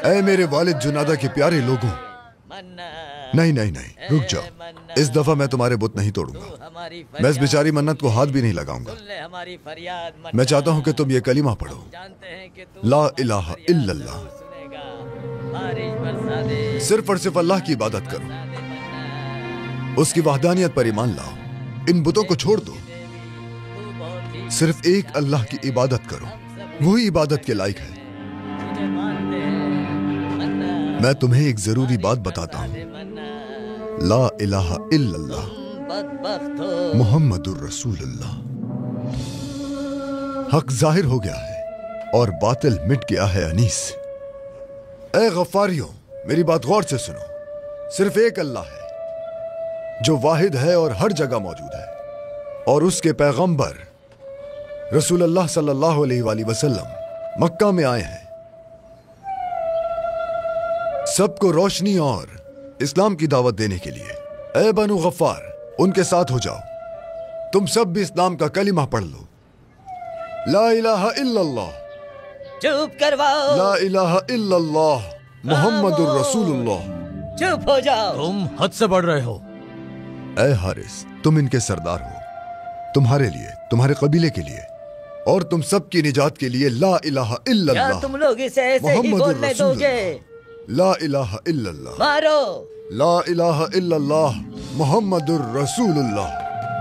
ए मेरे वालिद जुनादा के प्यारे लोगों, नहीं नहीं नहीं, रुक जाओ। इस दफा मैं तुम्हारे बुत नहीं तोड़ूंगा। मैं इस बेचारी मन्नत को हाथ भी नहीं लगाऊंगा। मैं चाहता हूं कि तुम ये कलीमा पढ़ो, ला इलाहा इल्लल्लाह। सिर्फ और सिर्फ अल्लाह की इबादत करो, उसकी वहदानियत पर ईमान लाओ, इन बुतों को छोड़ दो। सिर्फ एक अल्लाह की इबादत करो, वही इबादत के लायक है। मैं तुम्हें एक जरूरी बात बताता हूं, ला इलाहा इल्लल्लाह मुहम्मदुर रसूलुल्लाह। हक जाहिर हो गया है और बातिल मिट गया है अनीस। ए गफ्फारियों, मेरी बात गौर से सुनो। सिर्फ एक अल्लाह है जो वाहिद है और हर जगह मौजूद है, और उसके पैगंबर रसूलुल्लाह सल्लल्लाहु अलैहि वसल्लम मक्का में आए हैं सबको रोशनी और इस्लाम की दावत देने के लिए। ए बनु गफ्फार, उनके साथ हो जाओ। तुम सब भी इस्लाम का कलिमा पढ़ लो, ला इलाहा इल्लल्लाह। चुप करवाओ। ला इलाहा इल्लल्लाह मुहम्मदुर रसूलुल्लाह। चुप हो जाओ। तुम हद से बढ़ रहे हो। ए हारिस, तुम इनके सरदार हो। तुम्हारे लिए, तुम्हारे कबीले के लिए और तुम सब की निजात के लिए ला इलाहा इल्लल्लाह। क्या तुम लोग इसे ऐसे ही बोलने दोगे? ला इलाहा इल्लल्लाह। मारो। ला इलाहा इल्लल्लाह मुहम्मदुर रसूलुल्लाह।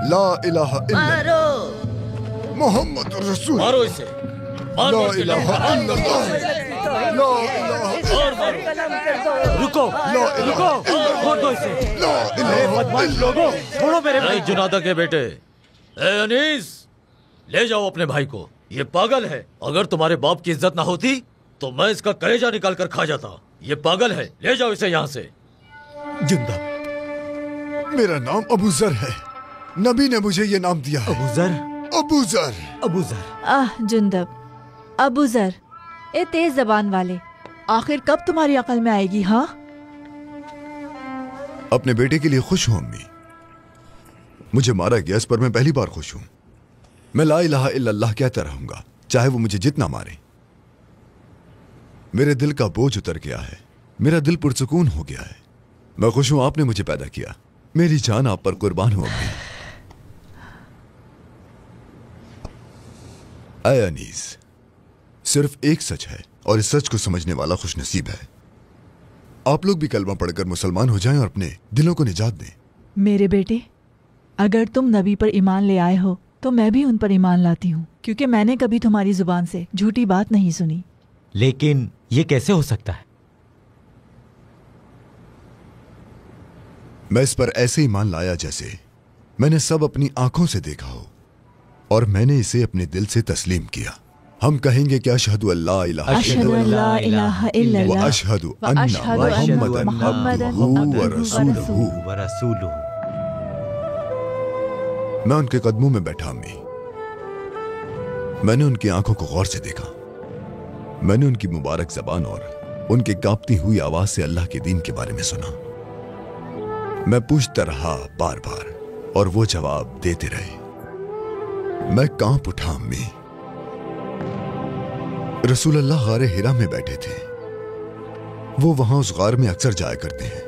ला इलाहा इल्लल्लाह मुहम्मदुर रसूल। मारो इसे। ला इलाहा इल्लल्लाह। ला इलाहा। और मारो। रुको, रुको, छोड़ दो इसे। बदमाश लोगों, छोड़ो मेरे भाई। जुनादा के बेटे, ए अनीस, ले जाओ अपने भाई को। ये पागल है। अगर तुम्हारे बाप की इज्जत ना होती तो मैं इसका कलेजा निकाल कर खा जाता। ये पागल है, ले जाओ इसे यहाँ से। जिंदा, मेरा नाम अबू जर है। नबी ने मुझे ये नाम दिया है। अबू जर, अबू जर, अबू जर। जुंदब, अबू जर, ए तेज जबान वाले, आखिर कब तुम्हारी अकल में आएगी? हाँ, अपने बेटे के लिए खुश हूं अम्मी। मुझे मारा गया, इस पर मैं पहली बार खुश हूं। मैं ला इलाहा इल्लल्लाह कहता रहूंगा, चाहे वो मुझे जितना मारे। मेरे दिल का बोझ उतर गया है, मेरा दिल पुरसुकून हो गया है। मैं खुश हूं आपने मुझे पैदा किया। मेरी जान आप पर कुर्बान हो अम्मी। ऐ अनीस, सिर्फ एक सच है और इस सच को समझने वाला खुशनसीब है। आप लोग भी कलमा पढ़कर मुसलमान हो जाएं और अपने दिलों को निजात दें। मेरे बेटे, अगर तुम नबी पर ईमान ले आए हो तो मैं भी उन पर ईमान लाती हूँ, क्योंकि मैंने कभी तुम्हारी जुबान से झूठी बात नहीं सुनी। लेकिन ये कैसे हो सकता है? मैं इस पर ऐसे ईमान लाया जैसे मैंने सब अपनी आंखों से देखा हो और मैंने इसे अपने दिल से तस्लीम किया। हम कहेंगे कि अशहदु अल्ला इलाहा इल्लल्लाह व अशहदु अन्ना मुहम्मदन अब्दुहु व रसूलुहु। मैं उनके कदमों में बैठा अम्मी। मैंने उनकी आंखों को गौर से देखा। मैंने उनकी मुबारक जबान और उनकी कांपती हुई आवाज से अल्लाह के दीन के बारे में सुना। मैं पूछता रहा बार बार और वो जवाब देते रहे। मैं कांप उठा अम्मी। रसूलुल्लाह गारे हिरा में बैठे थे। वो वहां उस गार में अक्सर जाया करते हैं।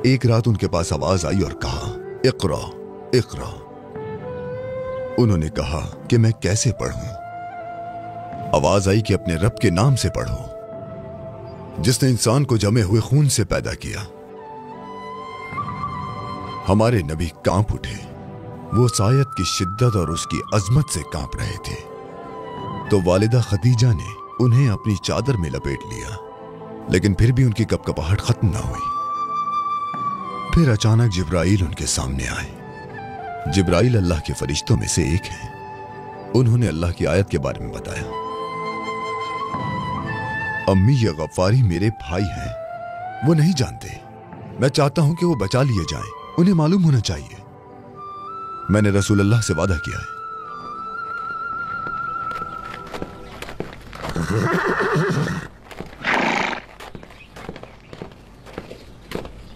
एक रात उनके पास आवाज आई और कहा, इक़रा इक़रा। उन्होंने कहा कि मैं कैसे पढ़ूं? आवाज आई कि अपने रब के नाम से पढ़ो, जिसने इंसान को जमे हुए खून से पैदा किया। हमारे नबी कांप उठे। वो सायत की शिद्दत और उसकी अजमत से कांप रहे थे। तो वालिदा खदीजा ने उन्हें अपनी चादर में लपेट लिया, लेकिन फिर भी उनकी कपकपाहट खत्म ना हुई। फिर अचानक जिब्राइल उनके सामने आए। जिब्राइल अल्लाह के फरिश्तों में से एक है। उन्होंने अल्लाह की आयत के बारे में बताया। अम्मी, ये गफ्फारी मेरे भाई हैं, वो नहीं जानते। मैं चाहता हूं कि वो बचा लिए जाएं, उन्हें मालूम होना चाहिए। मैंने रसूलुल्लाह से वादा किया है।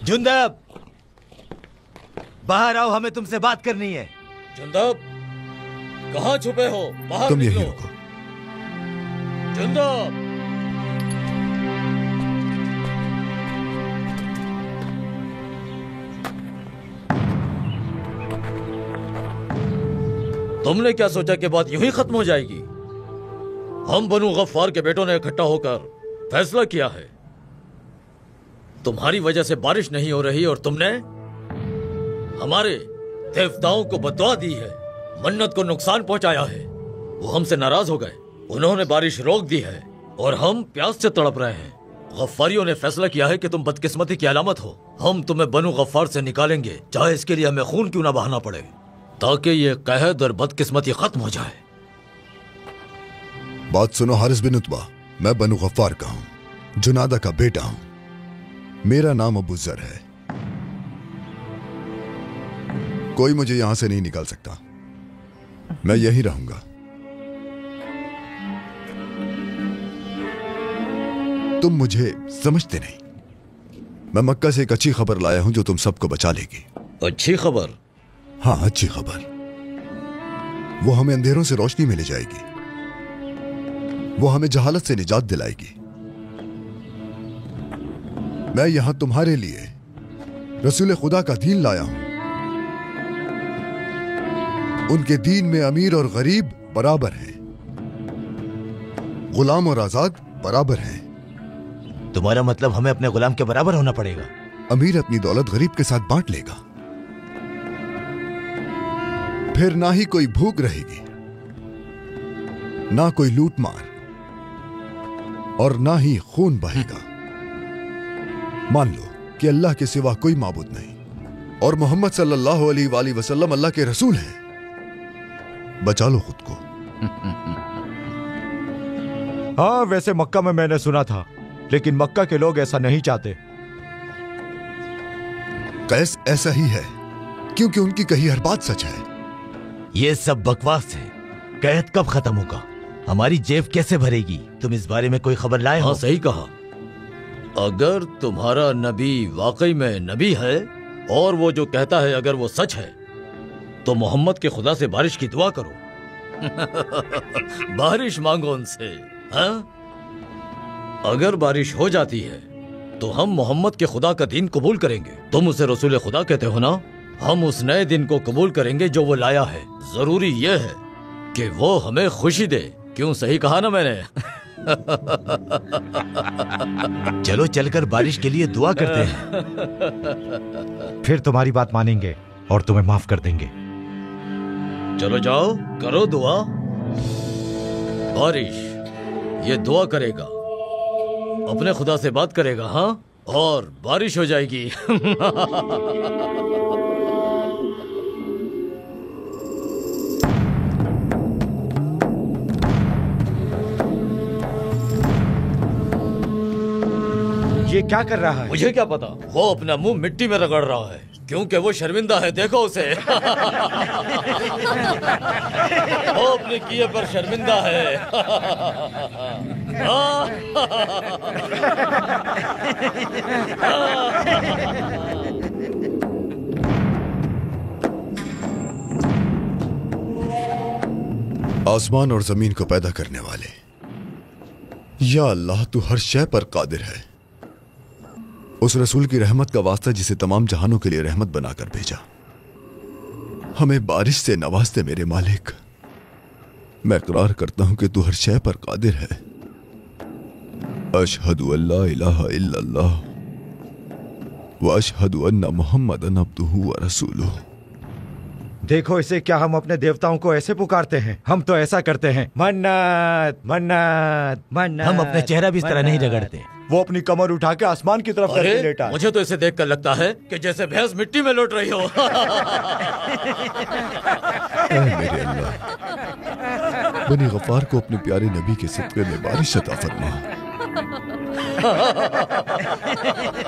जुंदब, बाहर आओ, हमें तुमसे बात करनी है। जुंदब, कहाँ छुपे हो? बाहर तुम यहीं निकलो। रुको। जुंदब, तुमने क्या सोचा कि बात यूं ही खत्म हो जाएगी? हम बनु गफ्फार के बेटों ने इकट्ठा होकर फैसला किया है। तुम्हारी वजह से बारिश नहीं हो रही और तुमने हमारे देवताओं को बददुआ दी है, मन्नत को नुकसान पहुंचाया है। वो हमसे नाराज हो गए, उन्होंने बारिश रोक दी है और हम प्यास से तड़प रहे हैं। गफ्फारियों ने फैसला किया है कि तुम बदकिस्मती की अलामत हो। हम तुम्हें बनु गफ्फार से निकालेंगे, चाहे इसके लिए हमें खून क्यों ना बहाना पड़े, ताकि ये कहद और बदकिस्मती खत्म हो जाए। बात सुनो हारिस बिन उत्बा, मैं बनु गफ्फार का हूं, जुनादा का बेटा हूं। मेरा नाम अबू जर है। कोई मुझे यहां से नहीं निकाल सकता, मैं यहीं रहूंगा। तुम मुझे समझते नहीं। मैं मक्का से एक अच्छी खबर लाया हूं जो तुम सबको बचा लेगी। अच्छी खबर? हाँ, अच्छी खबर। वो हमें अंधेरों से रोशनी में ले जाएगी, वो हमें जहालत से निजात दिलाएगी। मैं यहां तुम्हारे लिए रसूल खुदा का दीन लाया हूं। उनके दीन में अमीर और गरीब बराबर हैं, गुलाम और आजाद बराबर हैं। तुम्हारा मतलब हमें अपने गुलाम के बराबर होना पड़ेगा? अमीर अपनी दौलत गरीब के साथ बांट लेगा, फिर ना ही कोई भूख रहेगी, ना कोई लूटमार और ना ही खून बहेगा। मान लो कि अल्लाह के सिवा कोई माबूद नहीं और मोहम्मद सल्लल्लाहु अलैहि वसल्लम अल्लाह के रसूल हैं। बचा लो खुद को। हाँ, वैसे मक्का में मैंने सुना था, लेकिन मक्का के लोग ऐसा नहीं चाहते। कैस ऐसा ही है, क्योंकि उनकी कही हर बात सच है। ये सब बकवास है। कैद कब खत्म होगा? हमारी जेब कैसे भरेगी? तुम इस बारे में कोई खबर लाए हो? हाँ, सही कहा। अगर तुम्हारा नबी वाकई में नबी है और वो जो कहता है अगर वो सच है, तो मोहम्मद के खुदा से बारिश की दुआ करो। बारिश मांगो उनसे। हाँ, अगर बारिश हो जाती है तो हम मोहम्मद के खुदा का दीन कबूल करेंगे। तुम उसे रसूल खुदा कहते हो ना? हम उस नए दिन को कबूल करेंगे जो वो लाया है। जरूरी यह है कि वो हमें खुशी दे। क्यों, सही कहा ना मैंने? चलो चलकर बारिश के लिए दुआ करते हैं। फिर तुम्हारी बात मानेंगे और तुम्हें माफ कर देंगे। चलो जाओ, करो दुआ। बारिश ये दुआ करेगा, अपने खुदा से बात करेगा, हाँ, और बारिश हो जाएगी। ये क्या कर रहा है? मुझे क्या पता। वो अपना मुंह मिट्टी में रगड़ रहा है क्योंकि वो शर्मिंदा है। देखो उसे। वो अपने किए पर शर्मिंदा है। आसमान और जमीन को पैदा करने वाले, या अल्लाह, तू हर शय पर कादिर है। उस रसूल की रहमत का वास्ता जिसे तमाम जहानों के लिए रहमत बनाकर भेजा, हमें बारिश से नवाजते मेरे मालिक। मैं इकरार करता हूं कि तू हर शय पर कादिर है। अशहदु अल्ला इलाहा इल्लल्लाह व अशहदु अन्ना मुहम्मदन अब्दुहु व रसूलुहु। देखो इसे, क्या हम अपने देवताओं को ऐसे पुकारते हैं? हम तो ऐसा करते हैं, मन्नत मन्नत मन्नत। हम अपने चेहरा भी इस तरह नहीं रगड़ते। वो अपनी कमर उठा के आसमान की तरफ करके लेटा। मुझे तो इसे देखकर लगता है कि जैसे भैंस मिट्टी में लौट रही हो। मेरे अल्लाह, बनी गफ्फार को अपने प्यारे नबी के सदक़े में बारिश अता फरमा।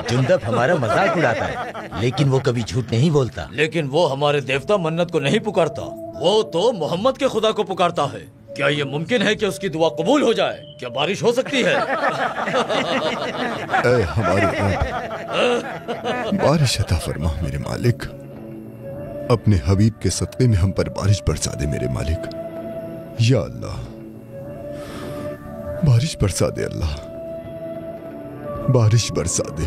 जुंदब हमारा मजाक उड़ाता है, लेकिन वो कभी झूठ नहीं बोलता। लेकिन वो हमारे देवता मन्नत को नहीं पुकारता, वो तो मोहम्मद के खुदा को पुकारता है। क्या ये मुमकिन है कि उसकी दुआ कबूल हो जाए? क्या बारिश हो सकती है? ऐ हमारे रब, बारिश अता फरमा मेरे मालिक। अपने हबीब के सदक़े में हम पर बारिश बरसा दे मेरे मालिक। या अल्लाह, बारिश बरसा दे अल्लाह, बारिश बरसा दे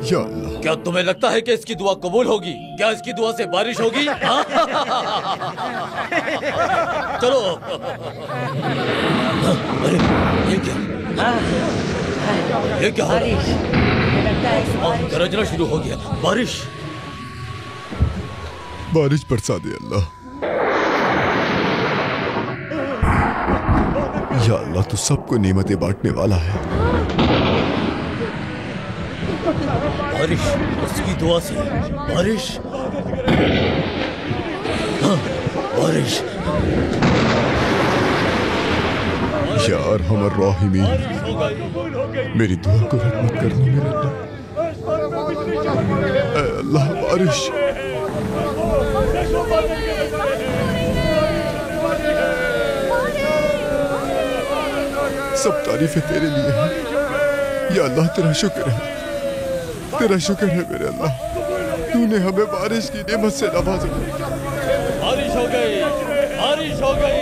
या अल्लाह। क्या तुम्हें लगता है कि इसकी दुआ कबूल होगी? क्या इसकी दुआ से बारिश होगी? चलो। अरे ये क्या? ये क्या हो रहा है? गरजना शुरू हो गया। बारिश बारिश बरसा दे अल्लाह। या अल्लाह, तू सबको नेमतें बांटने वाला है। बारिश, उसकी दुआ से बारिश। हाँ, बारिश। या अरहमर राहिमीन, मेरी दुआ को रद्द मत करना मेरे अल्लाह। ऐ अल्लाह, बारिश। सब तारीफें तेरे लिए हैं या अल्लाह। तेरा शुक्र है, तेरा शुक्र है मेरे अल्लाह, तूने हमें बारिश की नेमत से नवाजा। बारिश हो गई, बारिश हो गई।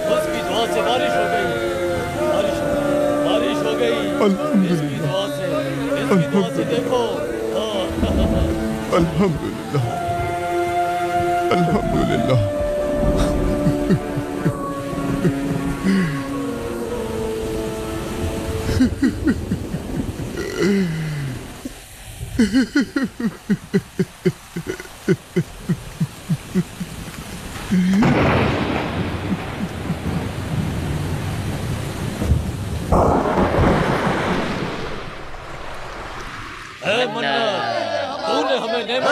उसकी दुआ से बारिश हो गई। बारिश हो गई। अल्हम्दुलिल्लाह, इसकी दुआ से देखो। अल्हम्दुलिल्लाह, अल्हम्दुलिल्लाह।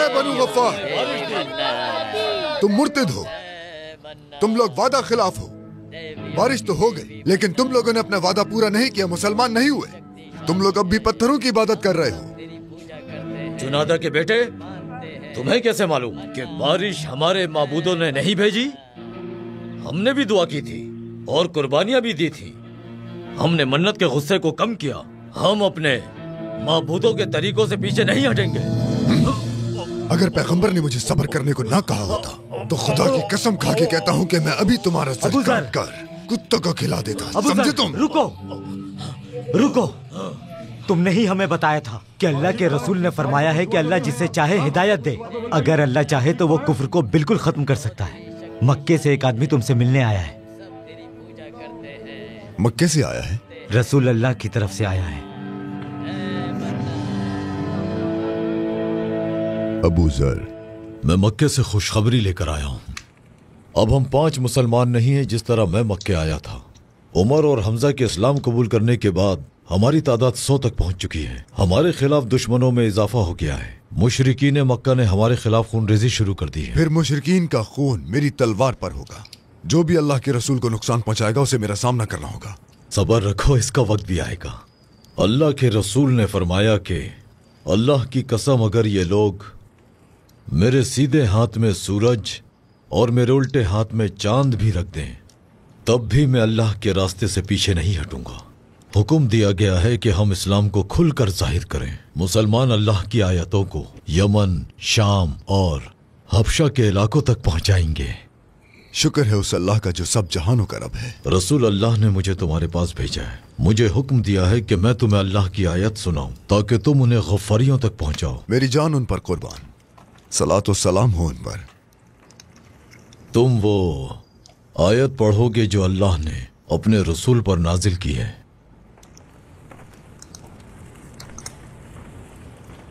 बनु गफ्फार, तुम मुर्तिद हो, तुम लोग वादा खिलाफ हो। बारिश तो हो गई, लेकिन तुम लोगों ने अपना वादा पूरा नहीं किया, मुसलमान नहीं हुए। तुम लोग अब भी पत्थरों की इबादत कर रहे हो। जुनादा के बेटे, तुम्हें कैसे मालूम कि बारिश हमारे माबूदों ने नहीं भेजी? हमने भी दुआ की थी और कुर्बानियां भी दी थी। हमने मन्नत के गुस्से को कम किया। हम अपने माबूदों के तरीकों से पीछे नहीं हटेंगे। अगर पैगंबर ने मुझे सब्र करने को ना कहा होता तो खुदा की कसम खा के कहता हूँ कि मैं अभी तुम्हारा सर काट कर कुत्तों को खिला देता। समझे तुम? रुको, रुको। तुमने ही हमें बताया था कि अल्लाह के रसूल ने फरमाया है कि अल्लाह जिसे चाहे हिदायत दे। अगर अल्लाह चाहे तो वो कुफ्र को बिल्कुल खत्म कर सकता है। मक्के से एक आदमी तुमसे मिलने आया है। मक्के से आया है? रसूल अल्लाह की तरफ से आया है। अबू जर, मैं मक्के से खुशखबरी लेकर आया हूँ। अब हम 5 मुसलमान नहीं हैं जिस तरह मैं मक्के आया था। उमर और हमजा के इस्लाम कबूल करने के बाद हमारी तादाद 100 तक पहुंच चुकी है। हमारे खिलाफ दुश्मनों में इजाफा हो गया है। मुशरिकीन मक्का ने हमारे खिलाफ खूनरेजी शुरू कर दी है। फिर मुशरिकीन का खून मेरी तलवार पर होगा। जो भी अल्लाह के रसूल को नुकसान पहुंचाएगा उसे मेरा सामना करना होगा। सबर रखो, इसका वक्त भी आएगा। अल्लाह के रसूल ने फरमाया कि अल्लाह की कसम, अगर ये लोग मेरे सीधे हाथ में सूरज और मेरे उल्टे हाथ में चांद भी रख दें, तब भी मैं अल्लाह के रास्ते से पीछे नहीं हटूंगा। हुक्म दिया गया है कि हम इस्लाम को खुलकर जाहिर करें। मुसलमान अल्लाह की आयतों को यमन, शाम और हबशा के इलाकों तक पहुंचाएंगे। शुक्र है उस अल्लाह का जो सब जहानों का रब है। रसूल अल्लाह ने मुझे तुम्हारे पास भेजा है। मुझे हुक्म दिया है कि मैं तुम्हें अल्लाह की आयत सुनाऊं ताकि तुम उन्हें गफ्फारियों तक पहुंचाओ। मेरी जान उन पर कुर्बान, सलातो सलाम हो उन पर। तुम वो आयत पढ़ोगे जो अल्लाह ने अपने रसूल पर नाजिल की है।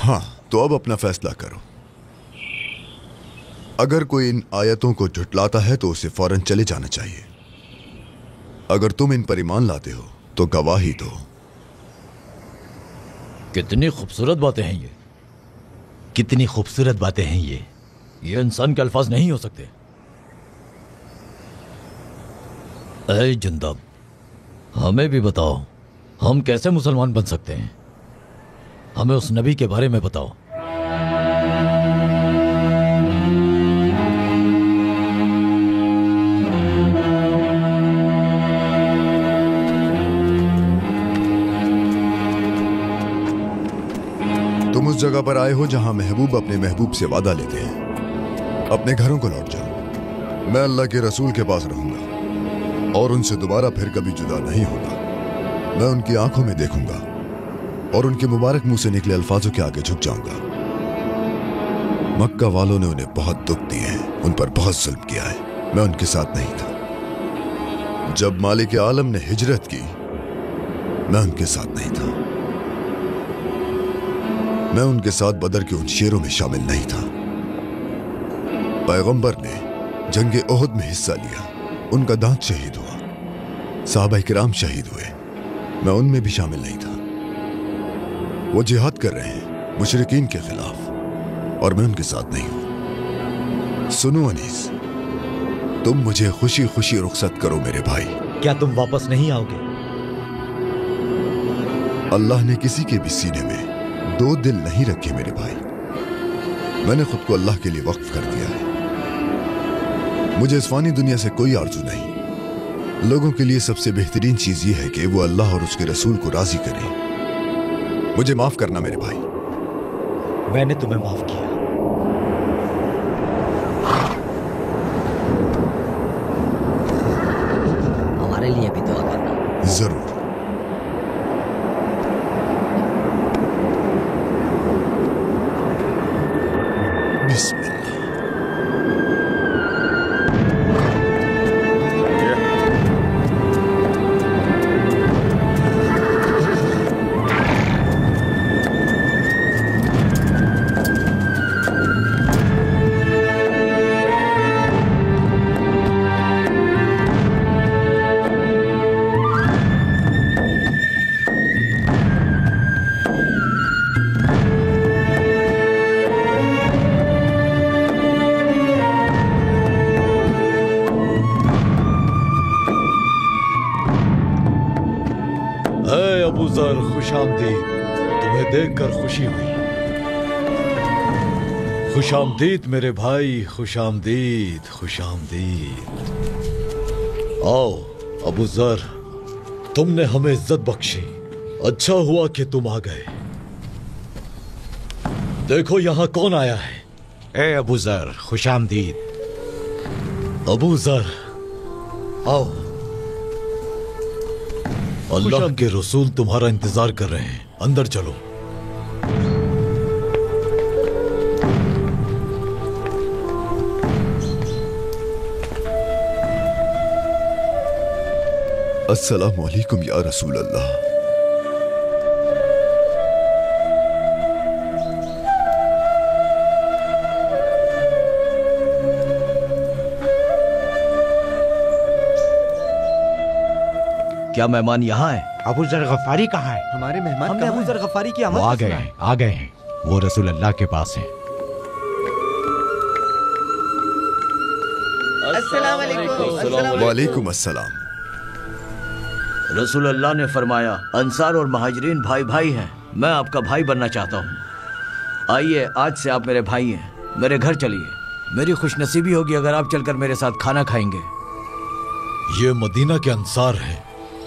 हाँ, तो अब अपना फैसला करो। अगर कोई इन आयतों को झुटलाता है तो उसे फौरन चले जाना चाहिए। अगर तुम इन पर ईमान लाते हो तो गवाही दो। कितनी खूबसूरत बातें हैं ये, कितनी खूबसूरत बातें हैं ये इंसान के अल्फाज नहीं हो सकते। ऐ जुंदब, हमें भी बताओ हम कैसे मुसलमान बन सकते हैं। हमें उस नबी के बारे में बताओ। तुम उस जगह पर आए हो जहां महबूब अपने महबूब से वादा लेते हैं। अपने घरों को लौट जाओ। मैं अल्लाह के रसूल के पास रहूंगा और उनसे दोबारा फिर कभी जुदा नहीं होगा। मैं उनकी आंखों में देखूंगा और उनके मुबारक मुंह से निकले अल्फाजों के आगे झुक जाऊंगा। मक्का वालों ने उन्हें बहुत दुख दिए हैं, उन पर बहुत जुल्म किया है। मैं उनके साथ नहीं था। जब मालिक आलम ने हिजरत की, मैं उनके साथ नहीं था। मैं उनके साथ बदर के उन शेरों में शामिल नहीं था। पैगंबर ने जंगे ओहद में हिस्सा लिया, उनका दांत शहीद हुआ, साहबा किराम शहीद हुए, मैं उनमें भी शामिल नहीं था। वो जिहाद कर रहे हैं मुशरिकीन के खिलाफ और मैं उनके साथ नहीं हूं। सुनो अनीस, तुम मुझे खुशी खुशी रुखसत करो मेरे भाई। क्या तुम वापस नहीं आओगे? अल्लाह ने किसी के भी सीने में दो दिल नहीं रखे मेरे भाई। मैंने खुद को अल्लाह के लिए वक्फ कर दिया है। मुझे इस फानी दुनिया से कोई आरज़ू नहीं। लोगों के लिए सबसे बेहतरीन चीज यह है कि वो अल्लाह और उसके रसूल को राजी करें। मुझे माफ करना मेरे भाई। मैंने तुम्हें माफ किया। हमारे लिए भी दुआ करना। जरूर। बिस्मिल्लाह। खुशामदीद, तुम्हें देखकर खुशी हुई। खुशामदीद मेरे भाई, खुशामदीद, खुशामदीद। आओ अबू जर, तुमने हमें इज्जत बख्शी। अच्छा हुआ कि तुम आ गए। देखो यहाँ कौन आया है। ए अबू जर, खुशामदीद। अबू जर आओ, अल्लाह के रसूल तुम्हारा इंतजार कर रहे हैं। अंदर चलो। अस्सलामु अलैकुम या रसूल अल्लाह। क्या मेहमान यहाँ है? अबू जर गफ्फारी कहाँ है? हमारे मेहमान हमने अबू जर गफ्फारी की आमद आ गए हैं, आ गए हैं। वो रसूल अल्लाह के पास हैं। वालेकुम अस्सलाम। रसूल अल्लाह ने फरमाया अंसार और महाजरीन भाई भाई हैं। मैं आपका भाई बनना चाहता हूँ। आइए, आज से आप मेरे भाई हैं। मेरे घर चलिए। मेरी खुशनसीबी होगी अगर आप चलकर मेरे साथ खाना खाएंगे। ये मदीना के अंसार हैं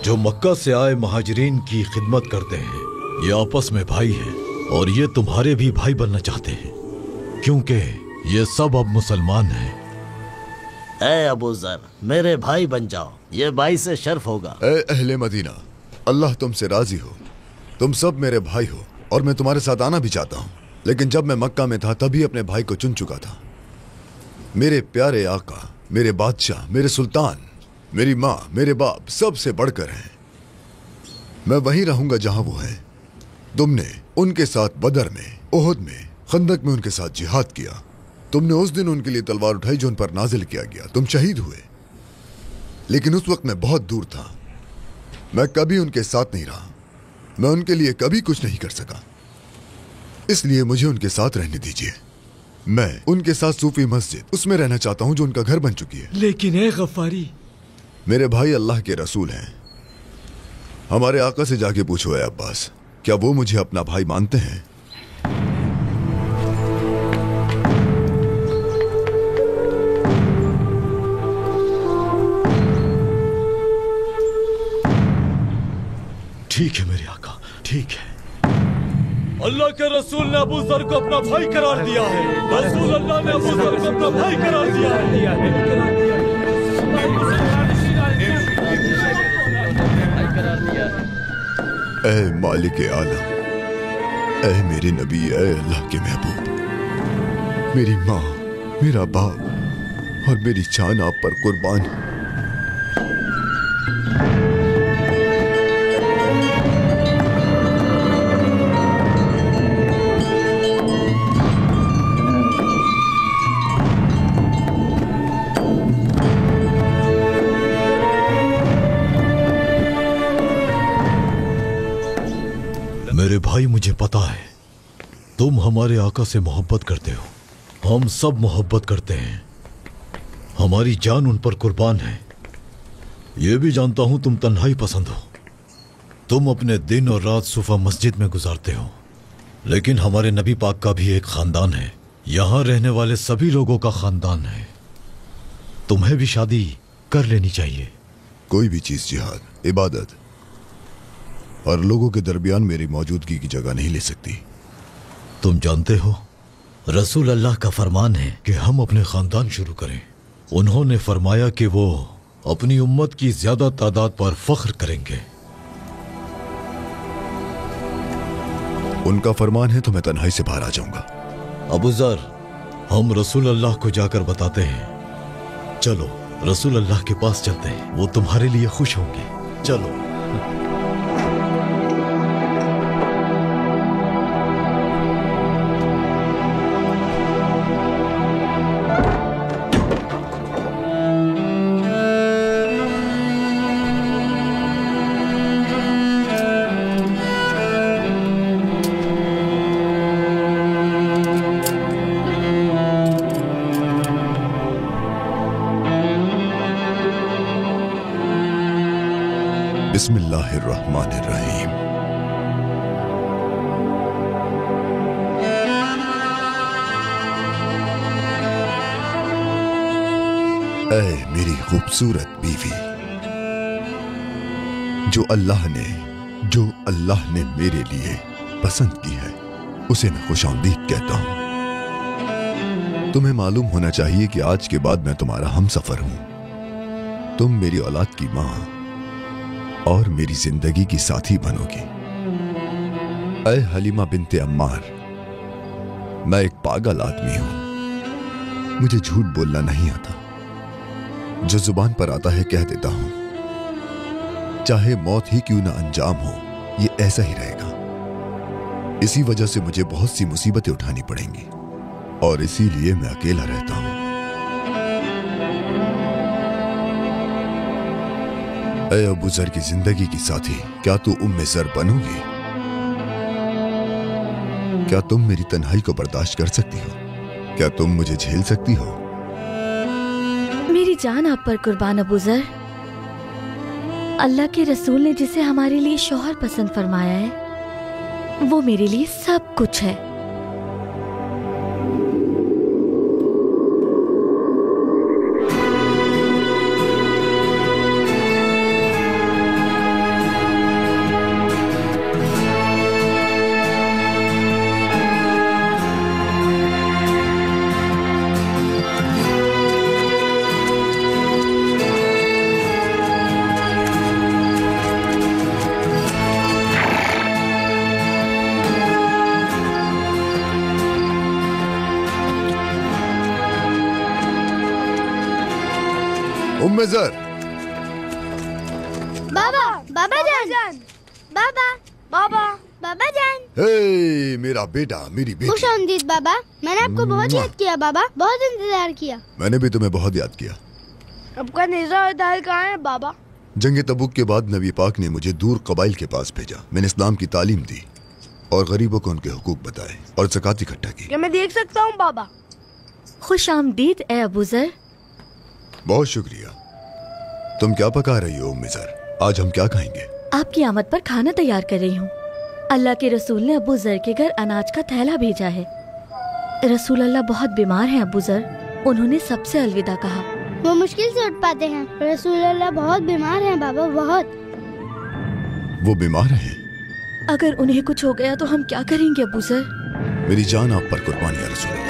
जो मक्का से आए महाजरीन की खिदमत करते हैं। ये आपस में भाई हैं और ये तुम्हारे भी भाई बनना चाहते हैं क्योंकि ये सब अब मुसलमान हैं। ए अबू ज़र, मेरे भाई बन जाओ, ये भाई से शर्फ होगा। ए अहले मदीना, अल्लाह तुमसे राजी हो, तुम सब मेरे भाई हो और मैं तुम्हारे साथ आना भी चाहता हूँ, लेकिन जब मैं मक्का में था तभी अपने भाई को चुन चुका था। मेरे प्यारे आका, मेरे बादशाह, मेरे सुल्तान, मेरी माँ, मेरे बाप सबसे बढ़कर हैं। मैं वहीं रहूंगा जहां वो हैं। तुमने उनके साथ बदर में, ओहद में, खंदक में उनके साथ जिहाद किया। तुमने उस दिन उनके लिए तलवार उठाई जो उन पर नाजिल किया गया। तुम शहीद हुए, लेकिन उस वक्त मैं बहुत दूर था। मैं कभी उनके साथ नहीं रहा, मैं उनके लिए कभी कुछ नहीं कर सका, इसलिए मुझे उनके साथ रहने दीजिए। मैं उनके साथ सूफी मस्जिद उसमें रहना चाहता हूं जो उनका घर बन चुकी है। लेकिन ए गफ्फारी, मेरे भाई अल्लाह के रसूल हैं। हमारे आका से जाके पूछो है अब्बास, क्या वो मुझे अपना भाई मानते हैं? ठीक है मेरे आका, ठीक है। अल्लाह के रसूल ने अबू ज़र को अपना भाई करार दिया है। रसूल अल्लाह ने अबू ज़र को अपना भाई करार दिया है। ऐ मालिक आलम, ऐ मेरे नबी, ऐ अल्लाह के महबूब, मेरी माँ, मेरा बाप और मेरी जान आप पर कुर्बान है। मेरे भाई, मुझे पता है तुम हमारे आका से मोहब्बत करते हो, हम सब मोहब्बत करते हैं, हमारी जान उन पर कुर्बान है। ये भी जानता हूं तुम तन्हाई पसंद हो, तुम अपने दिन और रात सुफा मस्जिद में गुजारते हो, लेकिन हमारे नबी पाक का भी एक खानदान है, यहां रहने वाले सभी लोगों का खानदान है। तुम्हें भी शादी कर लेनी चाहिए। कोई भी चीज जिहाद, इबादत और लोगों के दरमियान मेरी मौजूदगी की जगह नहीं ले सकती। तुम जानते हो रसूल अल्लाह का फरमान है कि हम अपने खानदान शुरू करें। उन्होंने फरमाया कि वो अपनी उम्मत की ज्यादा तादाद पर फख्र करेंगे। उनका फरमान है तो मैं तन्हाई से बाहर आ जाऊंगा। अबू ज़र, हम रसूल अल्लाह को जाकर बताते हैं। चलो रसूल अल्लाह के पास चलते हैं, वो तुम्हारे लिए खुश होंगे। चलो। बिस्मिल्लाहिर्रहमानिर्रहीम। ऐ मेरी खूबसूरत बीवी, जो अल्लाह ने मेरे लिए पसंद की है उसे मैं खुशामदीद कहता हूं। तुम्हें मालूम होना चाहिए कि आज के बाद मैं तुम्हारा हमसफर हूं। तुम मेरी औलाद की मां और मेरी जिंदगी की साथी बनोगी। ऐ हलीमा बिनते अम्मार, मैं एक पागल आदमी हूं, मुझे झूठ बोलना नहीं आता, जो जुबान पर आता है कह देता हूं। चाहे मौत ही क्यों ना अंजाम हो, ये ऐसा ही रहेगा। इसी वजह से मुझे बहुत सी मुसीबतें उठानी पड़ेंगी और इसीलिए मैं अकेला रहता हूं। ऐ अबू ज़र की जिंदगी की साथी, क्या तू उम्मे ज़र बनोगी? क्या तुम मेरी तन्हाई को बर्दाश्त कर सकती हो? क्या तुम मुझे झेल सकती हो? मेरी जान आप पर कुर्बान अबू ज़र। अल्लाह के रसूल ने जिसे हमारे लिए शौहर पसंद फरमाया है वो मेरे लिए सब कुछ है। उम्मेज़र। बाबा, बाबा जान, बाबा, बाबा, बाबा जान। हे मेरा बेटा, मेरी बेटी। खुश आमदीद बाबा। मैंने आपको बहुत याद किया बाबा, बहुत इंतजार किया। मैंने भी तुम्हें बहुत याद किया। आपका नेज़ा और दाल कहाँ है बाबा? जंग तबूक के बाद नबी पाक ने मुझे दूर कबाइल के पास भेजा। मैंने इस्लाम की तालीम दी और गरीबों को उनके हुकूक बताए और ज़कात इकट्ठा की। क्या मैं देख सकता हूँ बाबा? खुश आमदीद ए अबू ज़र। बहुत शुक्रिया। तुम क्या पका रही हो उम्मी ज़र? आज हम क्या खाएंगे? आपकी आमद पर खाना तैयार कर रही हूँ। अल्लाह के रसूल ने अबू ज़र के घर अनाज का थैला भेजा है। रसूल अल्लाह बहुत बीमार हैं अबू ज़र। उन्होंने सबसे अलविदा कहा। वो मुश्किल से उठ पाते हैं। रसूल अल्लाह बहुत बीमार हैं बाबा, बहुत। वो बीमार है? अगर उन्हें कुछ हो गया तो हम क्या करेंगे अबू ज़र? मेरी जान आप पर कुर्बान या रसूल अल्लाह।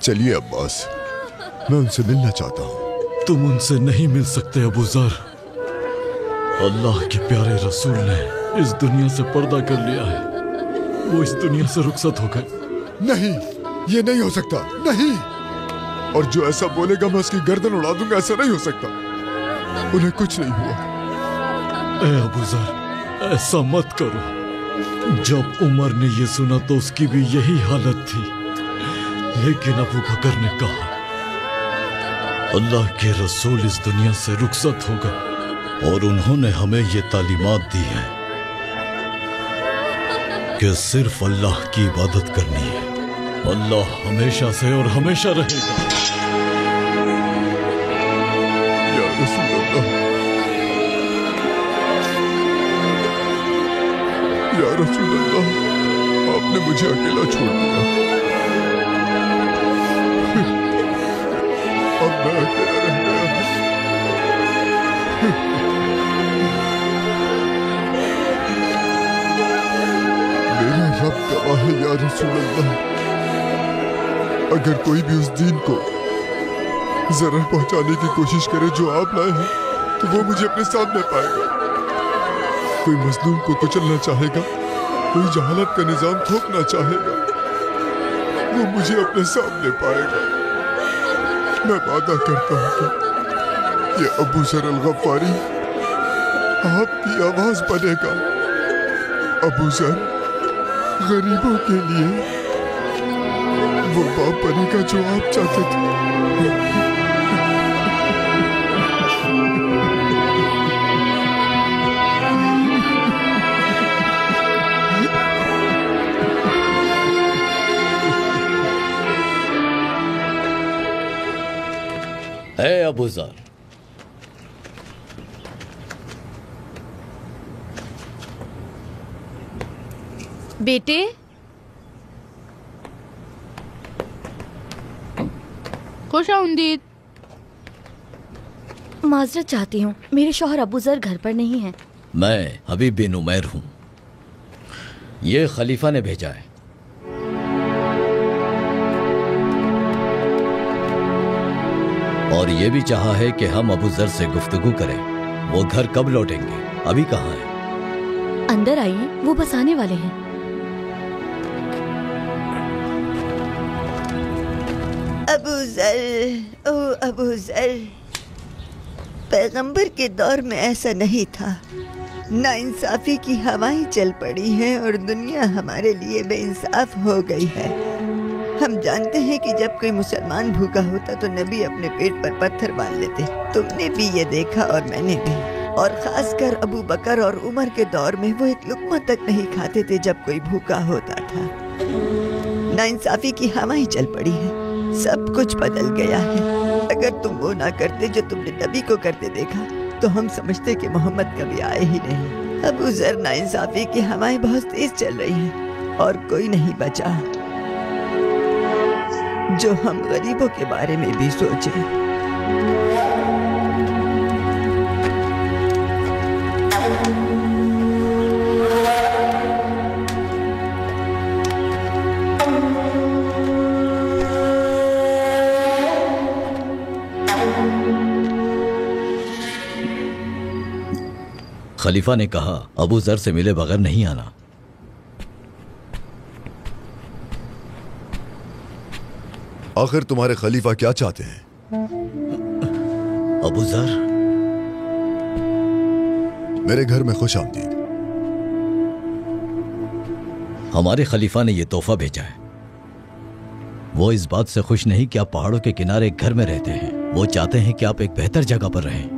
चलिए अब्बास, मैं उनसे मिलना चाहता हूँ। तुम उनसे नहीं मिल सकते अबू ज़र। अल्लाह के प्यारे रसूल ने इस दुनिया से पर्दा कर लिया है। वो इस दुनिया से रुखसत हो गए। नहीं, ये नहीं हो सकता, नहीं। और जो ऐसा बोलेगा मैं उसकी गर्दन उड़ा दूंगा। ऐसा नहीं हो सकता। उन्हें कुछ नहीं हुआ। ए अबू ज़र, ऐसा मत करो। जब उमर ने ये सुना तो उसकी भी यही हालत थी, लेकिन अबू बकर ने कहा अल्लाह के रसूल इस दुनिया से रुखसत हो गए और उन्होंने हमें ये तालीमात दी है कि सिर्फ अल्लाह की इबादत करनी है। अल्लाह हमेशा से और हमेशा रहेगा। या रसूल अल्लाह, या रसूल अल्लाह, आपने मुझे अकेला छोड़ दिया। अब मैं अकेला रह गया। मेरा रब गवाह है या रसूल अल्लाह, अगर कोई भी उस दीन को जरर पहुंचाने की कोशिश करे जो आप लाए हैं, तो वो मुझे अपने सामने पाएगा। कोई मजलूम को कुचलना चाहेगा, कोई जहालत का निजाम थोपना चाहेगा, वो मुझे अपने सामने पाएगा। मैं वादा करता हूँ कि ये अबू ज़र अल-गफ़ारी आपकी आवाज बनेगा। अबू ज़र गरीबों के लिए वो बाप बनेगा जो आप चाहते थे। है अबू ज़र, बेटे, खुश आमदीद। माजरत चाहती हूँ, मेरे शौहर अबू ज़र घर पर नहीं हैं। मैं हबीब बिन उमैर हूँ। ये खलीफा ने भेजा है। और ये भी चाहा है कि हम अबू ज़र से गुफ्तगू करें। वो घर कब लौटेंगे? अभी कहाँ हैं? अंदर आइए, वो बस आने वाले हैं। अबू ज़र, ओ अबू ज़र, पैगंबर के दौर में ऐसा नहीं था। नाइंसाफी की हवाएं चल पड़ी हैं और दुनिया हमारे लिए बेइंसाफ हो गई है। हम जानते हैं कि जब कोई मुसलमान भूखा होता तो नबी अपने पेट पर पत्थर बांध लेते। तुमने भी ये देखा और मैंने भी। और खासकर अबू बकर और उमर के दौर में वो एक लुक़्मा तक नहीं खाते थे जब कोई भूखा होता था। नाइंसाफी की हवाएं चल पड़ी है, सब कुछ बदल गया है। अगर तुम वो ना करते जो तुमने नबी को करते देखा तो हम समझते कि मोहम्मद कभी आए ही नहीं। अबू ज़र, नाइंसाफी की हवाएं बहुत तेज चल रही हैं और कोई नहीं बचा जो हम गरीबों के बारे में भी सोचे। खलीफा ने कहा अबू जर से मिले बगैर नहीं आना। आखिर तुम्हारे खलीफा क्या चाहते हैं? अबू जर, मेरे घर में खुश आमदीद। हमारे खलीफा ने यह तोहफा भेजा है। वो इस बात से खुश नहीं कि आप पहाड़ों के किनारे एक घर में रहते हैं। वो चाहते हैं कि आप एक बेहतर जगह पर रहें।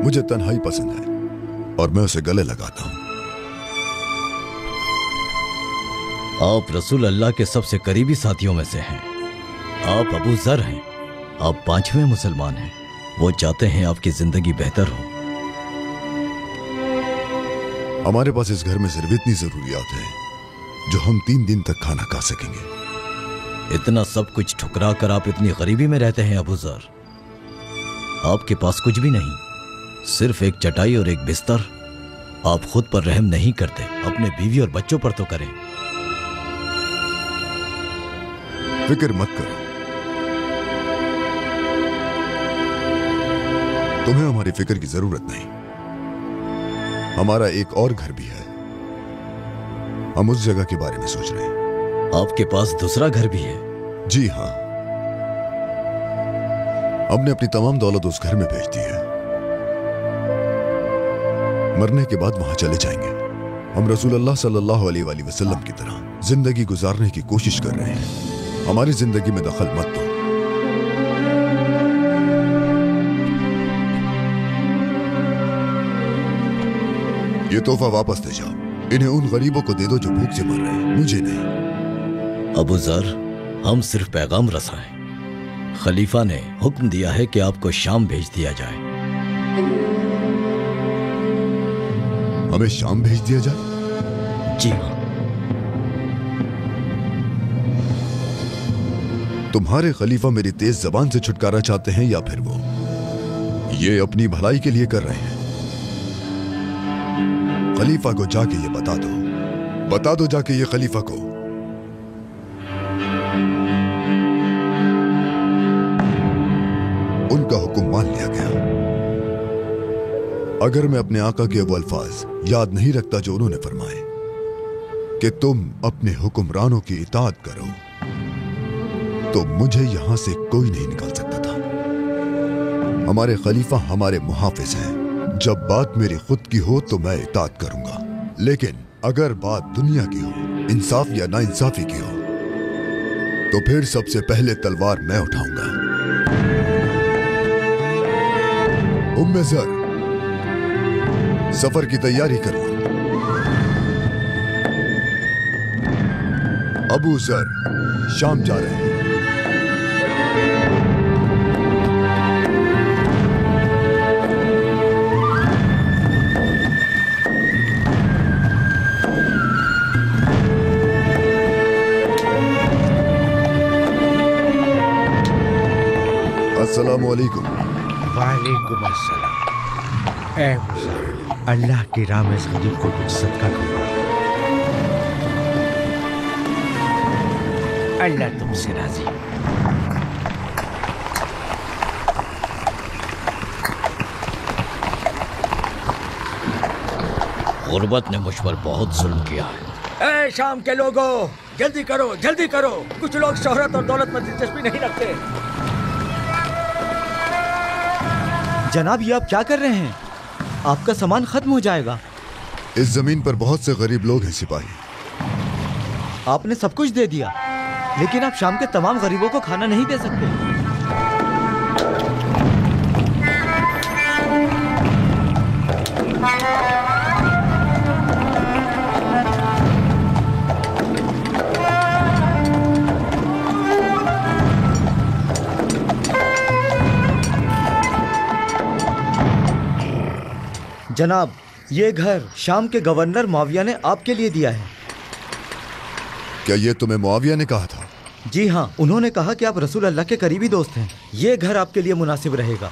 मुझे तन्हाई पसंद है और मैं उसे गले लगाता हूं। आप रसूल अल्लाह के सबसे करीबी साथियों में से हैं। आप अबू जर हैं। आप 5वें मुसलमान हैं। वो चाहते हैं आपकी जिंदगी बेहतर हो। हमारे पास इस घर में सिर्फ इतनी जरूरियात है जो हम 3 दिन तक खाना खा सकेंगे। इतना सब कुछ ठुकरा कर आप इतनी गरीबी में रहते हैं अबू जर। आपके पास कुछ भी नहीं, सिर्फ एक चटाई और एक बिस्तर। आप खुद पर रहम नहीं करते, अपने बीवी और बच्चों पर तो करें। फिक्र मत करो, तुम्हें हमारी फिक्र की जरूरत नहीं। हमारा एक और घर भी है, हम उस जगह के बारे में सोच रहे हैं। आपके पास दूसरा घर भी है? जी हाँ, हमने अपनी तमाम दौलत उस घर में भेज दी है। मरने के बाद वहां चले जाएंगे। हम रसूल अल्लाह सल्लल्लाहु अलैहि वसल्लम की तरह जिंदगी गुजारने की कोशिश कर रहे हैं। हमारी जिंदगी में दखल मत दो। ये तोहफा वापस ले जाओ। इन्हें उन गरीबों को दे दो जो भूख से मर रहे हैं, मुझे नहीं। अबू जर, हम सिर्फ पैगाम रसाएं। खलीफा ने हुक्म दिया है कि आपको शाम भेज दिया जाए। हमें शाम भेज दिया जाए? जी हाँ। तुम्हारे खलीफा मेरी तेज जबान से छुटकारा चाहते हैं या फिर वो ये अपनी भलाई के लिए कर रहे हैं? खलीफा को जाके ये बता दो जाके ये खलीफा को। उनका हुक्म मान लिया गया। अगर मैं अपने आका के वो अल्फाज याद नहीं रखता जो उन्होंने फरमाए कि तुम अपने हुक्मरानों की इताअत करो, तो मुझे यहां से कोई नहीं निकाल सकता था। हमारे खलीफा हमारे मुहाफिज हैं। जब बात मेरी खुद की हो तो मैं इताअत करूंगा, लेकिन अगर बात दुनिया की हो, इंसाफ या नाइंसाफी की हो, तो फिर सबसे पहले तलवार मैं उठाऊंगा। उम्मे ज़र, सफर की तैयारी कर लो। अबू ज़र शाम जा रहे हैं। अस्सलामु अलैकुम। वालेकुम अस्सलाम। ऐ मुज़र, अल्लाह की राह में इस गरीब को कुछ सदका करो। अल्लाह तुमसे राजी। गुर्बत ने मुझ पर बहुत जुल्म किया है। ए शाम के लोगों, जल्दी करो, जल्दी करो। कुछ लोग शोहरत और दौलत में दिलचस्पी नहीं रखते। जनाब, ये आप क्या कर रहे हैं? आपका सामान खत्म हो जाएगा। इस जमीन पर बहुत से गरीब लोग हैं सिपाही। आपने सब कुछ दे दिया, लेकिन आप शाम के तमाम गरीबों को खाना नहीं दे सकते। जनाब, ये घर शाम के गवर्नर मुआविया ने आपके लिए दिया है। क्या ये तुम्हें मुआविया ने कहा था? जी हाँ, उन्होंने कहा कि आप रसूल अल्लाह के करीबी दोस्त हैं। ये घर आपके लिए मुनासिब रहेगा।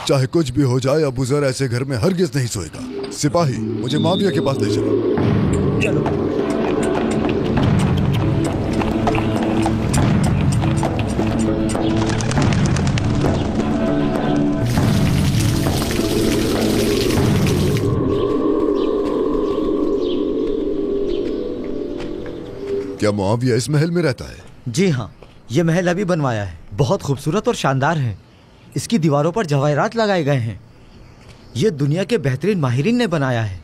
चाहे कुछ भी हो जाए, अबू ज़र ऐसे घर में हरगिज नहीं सोएगा। सिपाही, मुझे मुआविया के पास ले चलो। चलो। क्या मुआविया इस महल में रहता है? जी हाँ, ये महल अभी बनवाया है। बहुत खूबसूरत और शानदार है। इसकी दीवारों पर जवाहरात लगाए गए हैं। ये दुनिया के बेहतरीन माहिरीन ने बनाया है।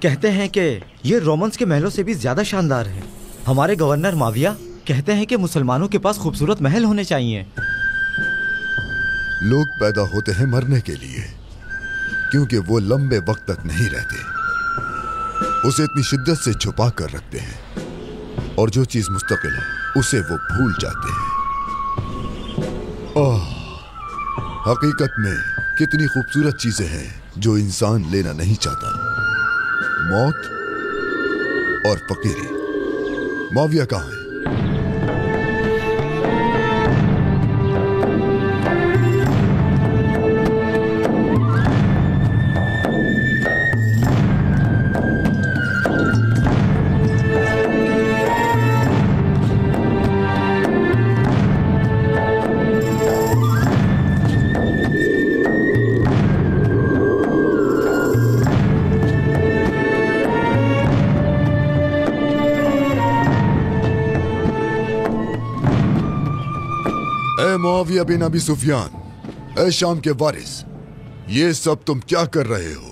कहते हैं कि ये रोमन्स के महलों से भी ज्यादा शानदार है। हमारे गवर्नर मुआविया कहते हैं कि मुसलमानों के पास खूबसूरत महल होने चाहिए। लोग पैदा होते हैं मरने के लिए, क्योंकि वो लंबे वक्त तक नहीं रहते। उसे इतनी शिद्दत से छुपा कर रखते हैं, और जो चीज मुस्तकिल है उसे वो भूल जाते हैं। हकीकत में कितनी खूबसूरत चीजें हैं जो इंसान लेना नहीं चाहता। मौत और फकीरी। मुआविया कहाँ है? मुआविया बिन अबी सुफियान, ऐ शाम के वारिस, ये सब तुम क्या कर रहे हो?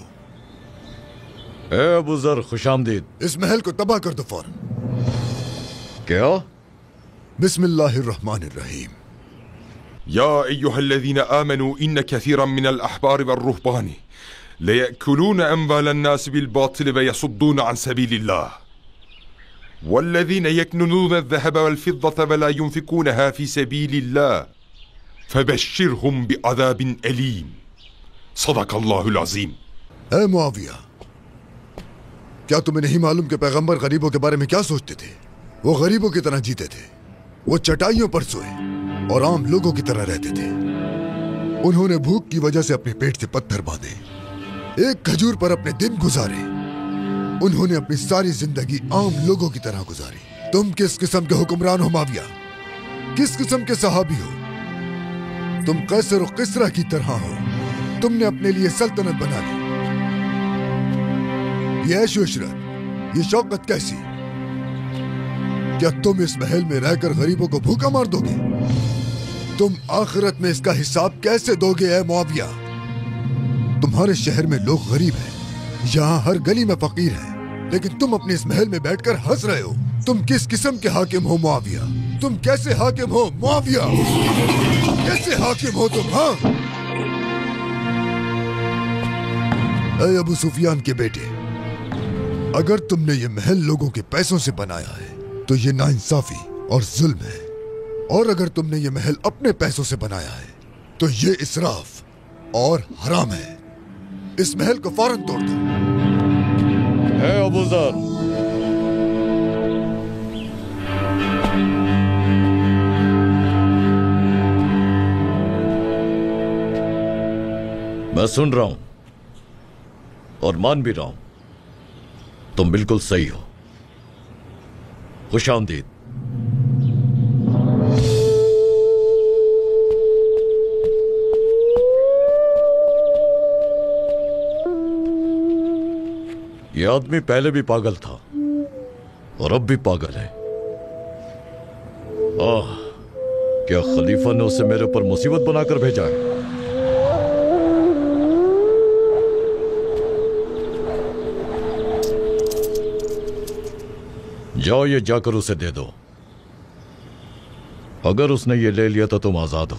ए अबू ज़र, खुशामदीद। इस महल को तबाह कर दो फौरन। क्या? बिस्मिल्लाहिर्रहमानिर्रहीम। या अय्युहल्लज़ीना आमनू इन्न कसीरन मिनल अहबार वर्रुहबान लयअकुलून अम्वालन नास बिलबातिल वयसुद्दून अन सबीलिल्लाह वल्लज़ीन यक्नुज़ून अज़्ज़हब वल्फ़िद्दत वला युनफ़िक़ूनहा फ़ी सबीलिल्लाह फबश्शिरहुम बिअज़ाबिन अलीम। सदक़ल्लाहुल अज़ीम। ऐ मुआविया, क्या तुम्हें नहीं मालूम कि पैगंबर गरीबों के बारे में क्या सोचते थे? वो गरीबों की तरह जीते थे। वो चटाइयों पर सोए और आम लोगों की तरह रहते थे। उन्होंने भूख की वजह से अपने पेट से पत्थर बांधे, एक खजूर पर अपने दिन गुजारे। उन्होंने अपनी सारी जिंदगी आम लोगों की तरह गुजारी। तुम किस किस्म के हुक्मरान हो मुआविया? किस किस्म के सहाबी हो? तुम कैसर और किसरा की तरह हो। तुमने अपने लिए सल्तनत बना ली। ये ऐशो इशरत, ये शौकत कैसी? क्या तुम इस महल में रहकर गरीबों को भूखा मार दोगे? तुम आखिरत में इसका हिसाब कैसे दोगे ऐ मुआविया? तुम्हारे शहर में लोग गरीब हैं, यहाँ हर गली में फकीर है, लेकिन तुम अपने इस महल में बैठकर हंस रहे हो। तुम किस किस्म के हाकिम हो मुआविया? तुम कैसे हाकिम हो मुआविया? कैसे हाकिम हो तुम? हाँ, ऐ अबू सुफियान के बेटे, अगर तुमने ये महल लोगों के पैसों से बनाया है तो ये नाइंसाफी और जुल्म है, और अगर तुमने ये महल अपने पैसों से बनाया है तो ये इसराफ और हराम है। इस महल को फौरन तोड़ दो। है अबू ज़र, मैं सुन रहा हूं और मान भी रहा हूं, तुम बिल्कुल सही हो। खुशामदीद। यह आदमी पहले भी पागल था और अब भी पागल है। क्या खलीफा ने उसे मेरे ऊपर मुसीबत बनाकर भेजा है? जाओ, ये जाकर उसे दे दो। अगर उसने ये ले लिया तो तुम आजाद हो।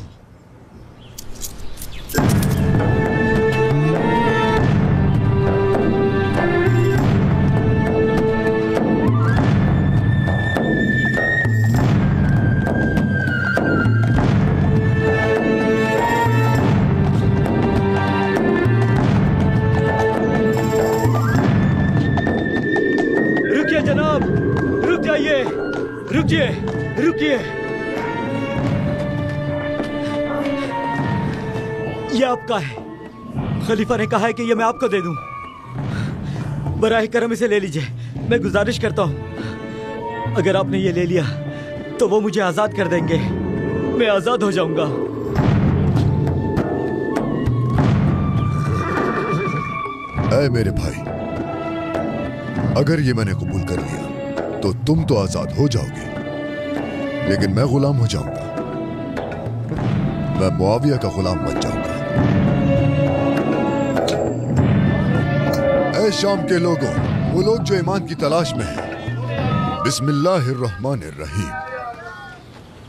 रुकिए रुकिए, ये आपका है। खलीफा ने कहा है कि ये मैं आपको दे दूं। बराह करम इसे ले लीजिए। मैं गुजारिश करता हूं, अगर आपने ये ले लिया तो वो मुझे आजाद कर देंगे, मैं आजाद हो जाऊंगा। ऐ मेरे भाई, अगर ये मैंने कबूल कर लिया तो तुम तो आजाद हो जाओगे, लेकिन मैं गुलाम हो जाऊंगा। मैं मुआविया का गुलाम बन जाऊंगा। ऐ शाम के लोगों, वो लोग जो ईमान की तलाश में हैं, बिस्मिल्लाहिर्रहमानिर्रहीम।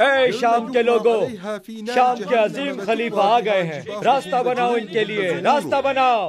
ऐ शाम के लोगों, शाम के अजीम खलीफा आ गए हैं, रास्ता बनाओ इनके लिए, रास्ता बनाओ।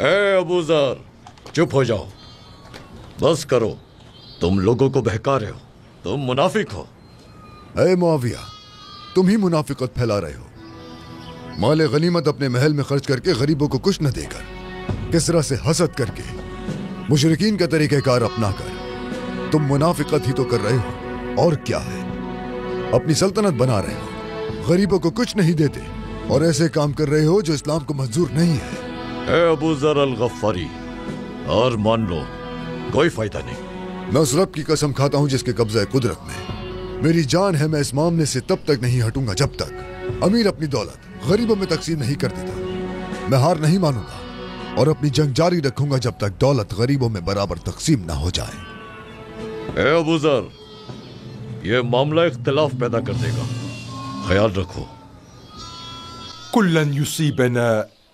अबू ज़र, चुप हो जाओ, बस करो, तुम लोगों को बहका रहे हो, तुम मुनाफिक हो। ऐ मुआविया, तुम ही मुनाफिकत फैला रहे हो। माले गनीमत अपने महल में खर्च करके गरीबों को कुछ न देकर, किसरा से हसद करके, मुशरिकीन का तरीक़ेकार अपना कर तुम मुनाफिकत ही तो कर रहे हो, और क्या है। अपनी सल्तनत बना रहे हो, गरीबों को कुछ नहीं देते, और ऐसे काम कर रहे हो जो इस्लाम को मंजूर नहीं है। अबू ज़र अल-गफ़ारी, और मान लो कोई फायदा नहीं। मैं उस रब की कसम खाता हूं जिसके कब्ज़ा कुदरत में मेरी जान है, मैं इस मामले से तब तक नहीं हटूंगा जब तक अमीर अपनी दौलत गरीबों में तकसीम नहीं कर देता। मैं हार नहीं मानूंगा और अपनी जंग जारी रखूंगा जब तक दौलत गरीबों में बराबर तकसीम ना हो जाए। अबू ज़र, ये मामला इख्तिलाफ पैदा कर देगा, ख्याल रखो। कुल्लन युसीबना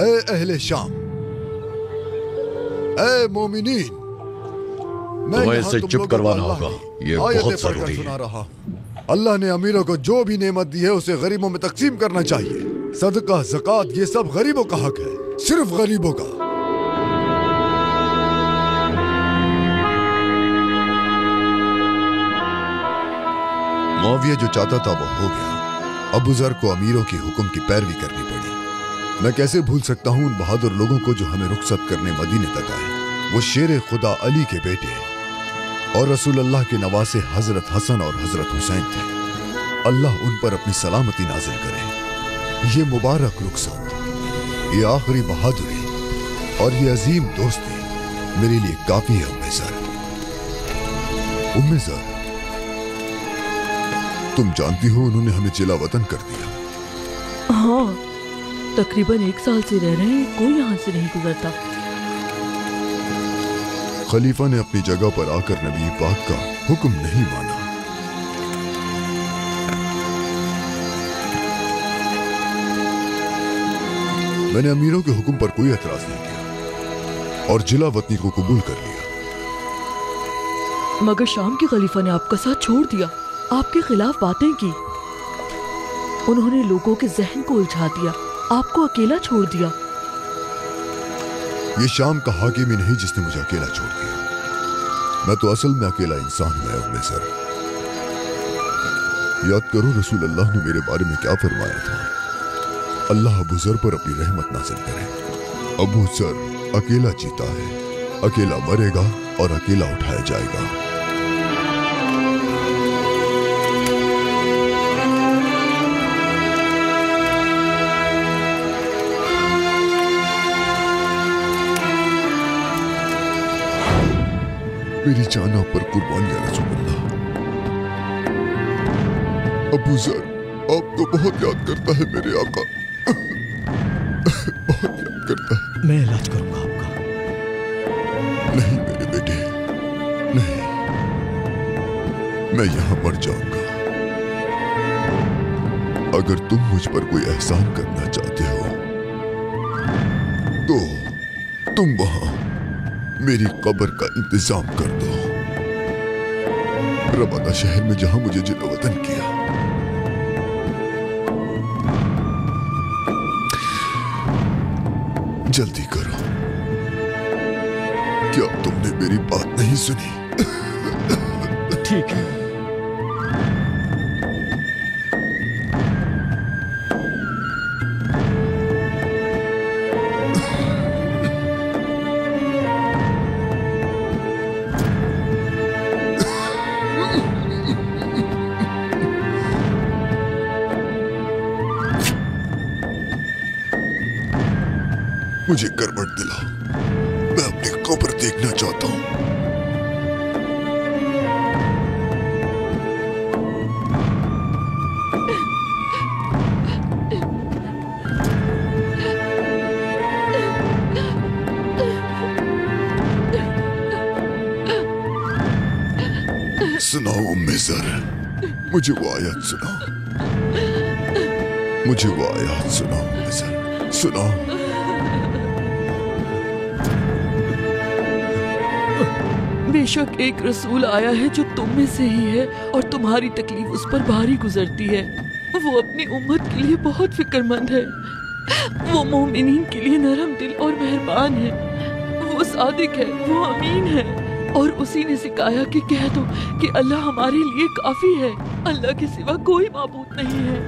ऐ अहले शाम, ऐ मोमिनीन, तुम्हें इसे चुप करवाना होगा, ये बहुत जरूरी है। अल्लाह ने अमीरों को जो भी नेमत दी है उसे गरीबों में तकसीम करना चाहिए। सदका, ज़कात, ये सब गरीबों का हक है, सिर्फ गरीबों का। मुआविया जो चाहता था वो हो गया। अबू ज़र को अमीरों के हुक्म की पैरवी करनी पड़ी। मैं कैसे भूल सकता हूँ उन बहादुर लोगों को जो हमें रुखसत करने मदीने तक आए। वो शेर खुदा अली के बेटे और रसूल अल्लाह के नवासे हजरत हसन और हजरत हुसैन थे। अल्लाह उन पर अपनी सलामती नाजिल करे। ये मुबारक रुखसत, ये आखिरी बहादुरी और ये अजीम दोस्ती मेरे लिए काफी है। उम्मे ज़र, तुम जानती हो उन्होंने हमें जिला वतन कर दिया। हाँ, तकरीबन 1 साल से रह रहे हैं, कोई यहाँ से नहीं गुजरता। खलीफा ने अपनी जगह पर आकर नबी पाक का हुक्म नहीं माना। मैंने अमीरों के हुक्म पर कोई एतराज नहीं किया और जिला वतनी को कबूल कर लिया। मगर शाम के खलीफा ने आपका साथ छोड़ दिया, आपके खिलाफ बातें की, उन्होंने लोगों के जहन को उलझा दिया, आपको अकेला छोड़ दिया। ये शाम का हाकिम ही नहीं जिसने मुझे अकेला छोड़ दिया, मैं तो असल में अकेला इंसान हूं। उम्मे ज़र, याद करो रसूल अल्लाह ने मेरे बारे में क्या फरमाया था। अल्लाह अबू ज़र पर अपनी रहमत नाज़िल करे। अबू ज़र अकेला जीता है, अकेला मरेगा और अकेला उठाया जाएगा। मेरी जान आप पर कुर्बान या रसूल अल्लाह। अबू ज़र आपको बहुत याद करता है मेरे आका, बहुत याद करता है। मैं इलाज करूंगा आपका। नहीं मेरे बेटे, नहीं, मैं यहां मर जाऊंगा। अगर तुम मुझ पर कोई एहसान करना चाहते हो तो तुम वहां मेरी कब्र का इंतजाम कर दो। रबादा शहर में जहां मुझे जिनोवतन किया। जल्दी करो, क्या तुमने मेरी बात नहीं सुनी? ठीक है। मुझे करवट दिलाओ, मैं अपनी कब्र देखना चाहता हूं। सुनाओ उम्मे ज़र, मुझे वो आयत सुनाओ, मुझे वो आयत सुनाओ उम्मे ज़र, सुनाओ। बेशक एक रसूल आया है जो तुम में से ही है और तुम्हारी तकलीफ उस पर भारी गुजरती है। वो अपनी उम्मत के लिए बहुत फिक्रमंद है। वो मोमिनीन के लिए नरम दिल और मेहरबान है। वो सादिक है, वो अमीन है और उसी ने सिखाया कि कह दो कि अल्लाह हमारे लिए काफी है। अल्लाह के सिवा कोई माबूद नहीं है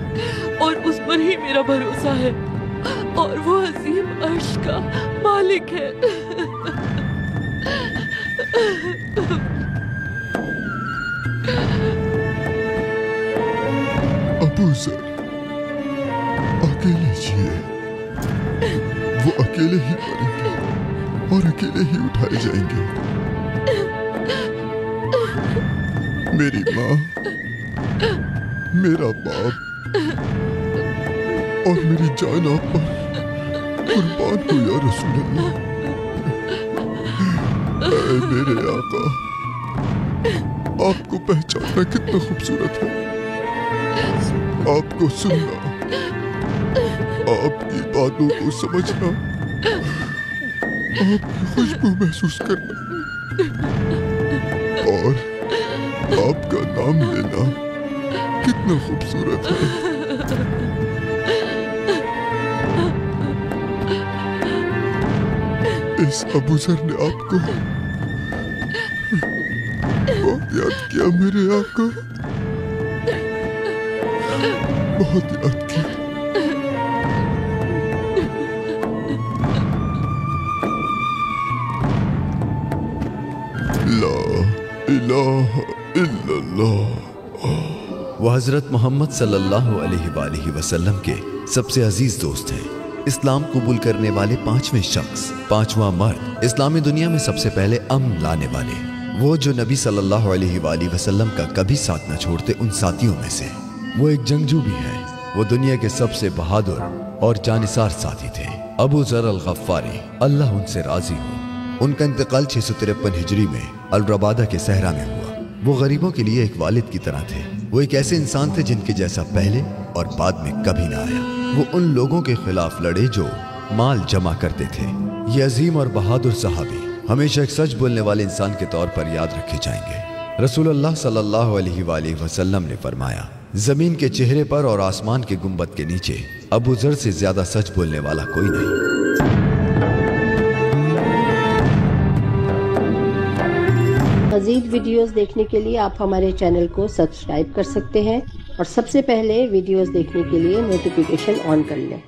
और उस पर ही मेरा भरोसा है और वो अजीम अर्श का मालिक है। अबू ज़र अकेले जिए, वो अकेले ही मरेंगे और अकेले ही उठाए जाएंगे। मेरी माँ, मेरा बाप और मेरी जान आप पर कुर्बान हो या रसूल अल्लाह। ऐ मेरे आका, आपको पहचानना कितना खूबसूरत है, आपको सुनना, आपकी बातों को समझना, आपकी खुशबू महसूस करना और आपका नाम लेना कितना खूबसूरत है। इस अबू ज़र ने आपको बहुत याद किया मेरे आका, बहुत याद किया। ला इलाहा इल्लल्लाह। वो हजरत मोहम्मद सल्लल्लाहु अलैहि वसल्लम के सबसे अजीज दोस्त हैं। इस्लाम कबूल करने वाले 5वें शख्स, 5वां मर्द, इस्लामी दुनिया में सबसे पहले अमन लाने वाले, वो जो नबी सल्लल्लाहु अलैहि वसल्लम का कभी साथ न छोड़ते उन साथियों में से। वो एक जंगजू भी है। वो दुनिया के सबसे बहादुर और जानिसार साथी थे, अबू ज़र अल गफ्फारी, अल्लाह उनसे राजी हो। उनका इंतकाल 653 हिजरी में अल रबादा के सहरा में हुआ। वो गरीबों के लिए एक वालिद की तरह थे। वो एक ऐसे इंसान थे जिनके जैसा पहले और बाद में कभी ना आया। वो उन लोगों के खिलाफ लड़े जो माल जमा करते थे। ये अजीम और बहादुर सहाबी हमेशा एक सच बोलने वाले इंसान के तौर पर याद रखे जाएंगे। रसूलुल्लाह सल्लल्लाहु अलैहि वसल्लम ने फरमाया, जमीन के चेहरे पर और आसमान के गुंबद के नीचे अबू ज़र से ज्यादा सच बोलने वाला कोई नहीं। मज़ीद वीडियोस देखने के लिए आप हमारे चैनल को सब्सक्राइब कर सकते हैं और सबसे पहले वीडियोस देखने के लिए नोटिफिकेशन ऑन कर लें।